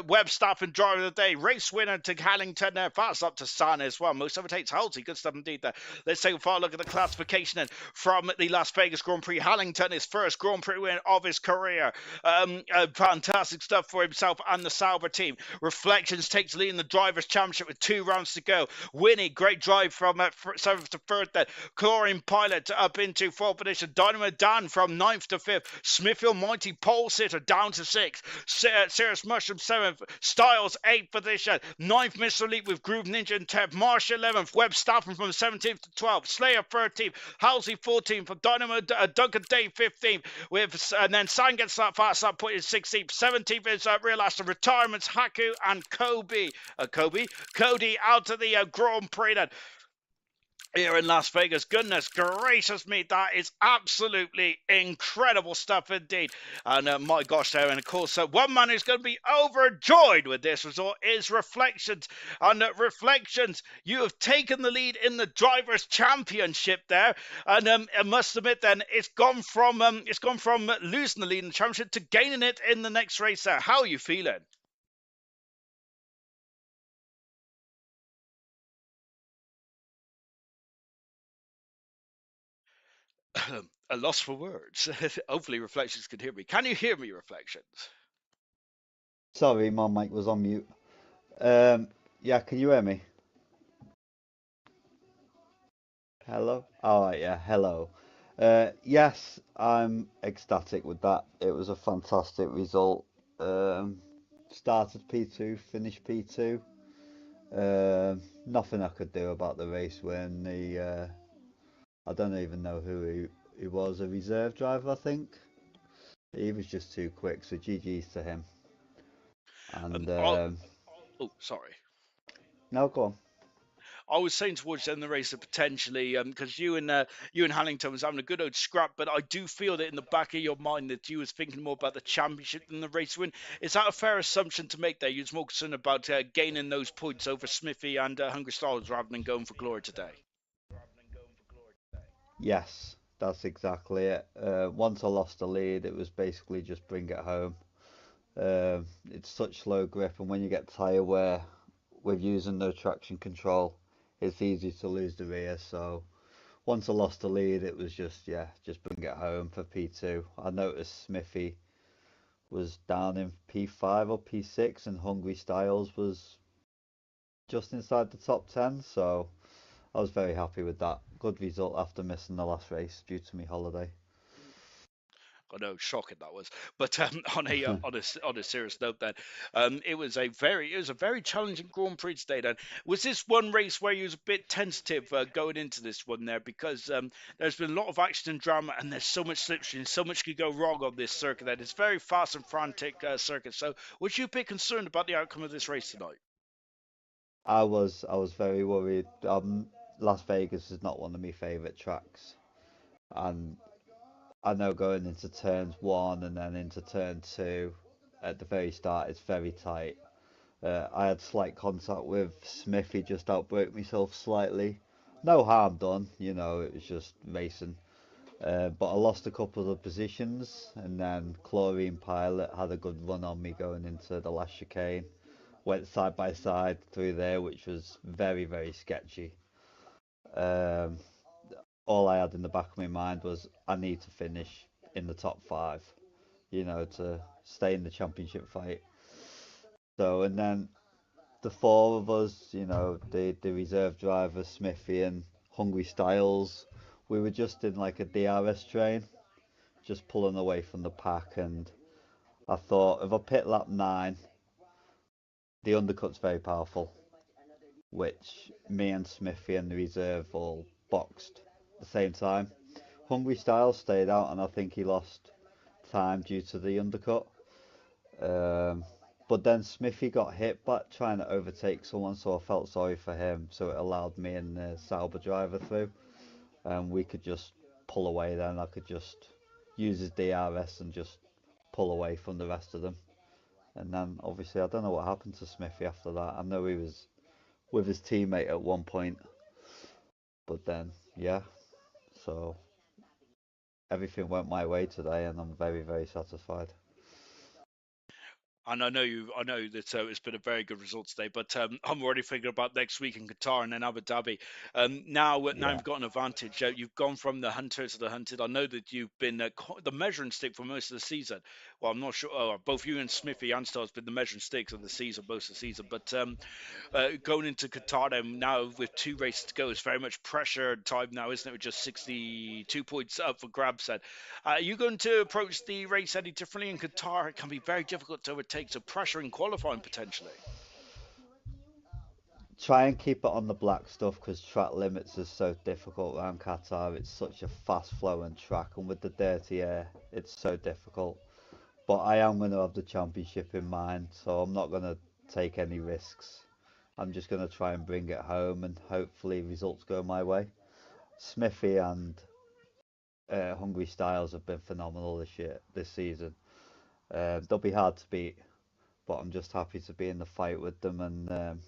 Speaker 1: web staff and driver of the day. Race winner to Hannington there. Fast up to San as well. Most overtakes Halsey. Good stuff indeed there. Let's take a far look at the classification then from the Las Vegas Grand Prix. Hannington, his first Grand Prix win of his career. Fantastic stuff for himself and the Sauber team. Reflections takes the lead in the Drivers' Championship with 2 rounds to go. Winnie, great drive from 7th to 3rd then. Chlorine Pilot up into 4th position. Dynamo Dan from 9th to 5th. Smithy Almighty pole sitter down to 6th. Serious Mushroom 7th. Styles 8th position. 9th Mr. Elite with Groove Ninja and 10th. Marshall 11th. Webb Staffen from 17th to 12th. Slayer 13th. Halsey 14th. From Dynamo Duncan Day 15th. And then San gets that fast up point in 16th. 17th is Real Aston Retirements. Haku and Cody out of the Grand Prix then. Here in Las Vegas. Goodness gracious me, that is absolutely incredible stuff indeed. And my gosh there, and of course one man who's going to be overjoyed with this result is Reflections. And Reflections, you have taken the lead in the Drivers' Championship there, and I must admit then it's gone from losing the lead in the championship to gaining it in the next race there. How are you feeling? A loss for words. Hopefully Reflections can hear me. Can you hear me, Reflections?
Speaker 2: Sorry, my mic was on mute. Yeah, can you hear me? Hello? All right, yeah, hello. Yes, I'm ecstatic with that. It was a fantastic result. Started P2, finished P2. Nothing I could do about the race when I don't even know who he was, a reserve driver, I think. He was just too quick, so GG's to him. And
Speaker 1: Oh, sorry.
Speaker 2: no, go on.
Speaker 1: I was saying towards the end of the race that potentially, because you and Hannington was having a good old scrap, but I do feel that in the back of your mind that you was thinking more about the championship than the race win. Is that a fair assumption to make there? You was more concerned about gaining those points over Smithy and Hungry Stars rather than going for glory today.
Speaker 2: Yes, that's exactly it. Once I lost the lead, it was basically just bring it home. It's such slow grip, and when you get tyre wear with using no traction control, it's easy to lose the rear. So once I lost the lead, it was just, yeah, just bring it home for P2. I noticed Smithy was down in P5 or P6, and Hungry Styles was just inside the top 10. So I was very happy with that. Good result after missing the last race due to my holiday.
Speaker 1: I know, shocking that was. But on a serious note, then it was a very challenging Grand Prix today. Then was this one race where you was a bit tentative going into this one there because there's been a lot of action and drama, and there's so much slipstream, so much could go wrong on this circuit. That it's very fast and frantic circuit. So was you a bit concerned about the outcome of this race tonight?
Speaker 2: I was very worried. Las Vegas is not one of my favorite tracks, and I know going into turns one and then into turn two at the very start it's very tight. I had slight contact with Smithy, just outbraked myself slightly. No harm done, it was just racing. But I lost a couple of positions, and then Chlorine Pilot had a good run on me going into the last chicane. Went side by side through there, which was very, very sketchy. Um, all I had in the back of my mind was I need to finish in the top five, to stay in the championship fight. So, and then the four of us, the reserve driver, Smithy and Hungry Styles, we were just in like a DRS train, just pulling away from the pack. And I thought if I pit lap nine, the undercut's very powerful, which me and Smithy and the reserve all boxed at the same time. Hungry Styles stayed out, and I think he lost time due to the undercut. Um, but then Smithy got hit back trying to overtake someone, so I felt sorry for him. So it allowed me and the Sauber driver through, and we could just pull away. Then I could just use his DRS and just pull away from the rest of them. And then obviously I don't know what happened to Smithy after that. I know he was with his teammate at one point, but then yeah. So everything went my way today, and I'm very very satisfied.
Speaker 1: And I know that it's been a very good result today. But I'm already thinking about next week in Qatar and then Abu Dhabi. Now
Speaker 2: Yeah.
Speaker 1: you've got an advantage. You've gone from the hunter to the hunted. I know that you've been the measuring stick for most of the season. Well, I'm not sure. Both you and Smithy and Star's been the measuring sticks of the season, most of the season. But going into Qatar now with two races to go, it's very much pressure time now, isn't it? With just 62 points up for grabs. Are you going to approach the race any differently in Qatar? It can be very difficult to overtake, so pressure in qualifying potentially.
Speaker 2: Try and keep it on the black stuff because track limits are so difficult around Qatar. It's such a fast flowing track, and with the dirty air, it's so difficult. But I am going to have the championship in mind, so I'm not going to take any risks. I'm just going to try and bring it home, and hopefully results go my way. Smithy and Hungry Styles have been phenomenal this season. They'll be hard to beat, but I'm just happy to be in the fight with them and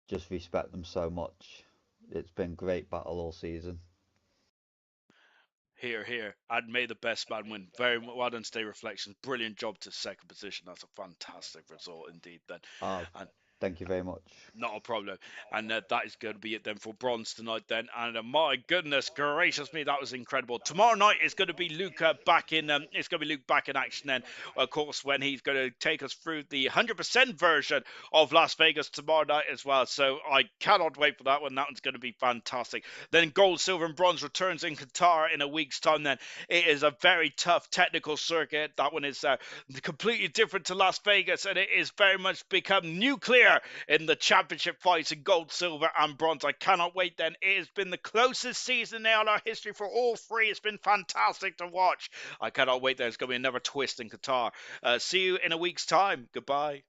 Speaker 2: just respect them so much. It's been great battle all season.
Speaker 1: Here, here, and may the best man win. Very well done today, reflections. Brilliant job to second position. That's a fantastic result indeed. Then,
Speaker 2: Ah,
Speaker 1: and
Speaker 2: thank you very much.
Speaker 1: not a problem. And that is going to be it then for bronze tonight then. And my goodness gracious me, that was incredible. Tomorrow night is going to be Luca back in. It's going to be Luke back in action then. Of course, when he's going to take us through the 100% version of Las Vegas tomorrow night as well. So I cannot wait for that one. That one's going to be fantastic. Then gold, silver, and bronze returns in Qatar in a week's time. Then it is a very tough technical circuit. That one is completely different to Las Vegas, and it is very much become nuclear in the championship fights in gold, silver, and bronze. I cannot wait then. It has been the closest season in ALR history for all three. It's been fantastic to watch. I cannot wait. There's going to be another twist in Qatar. See you in a week's time. Goodbye.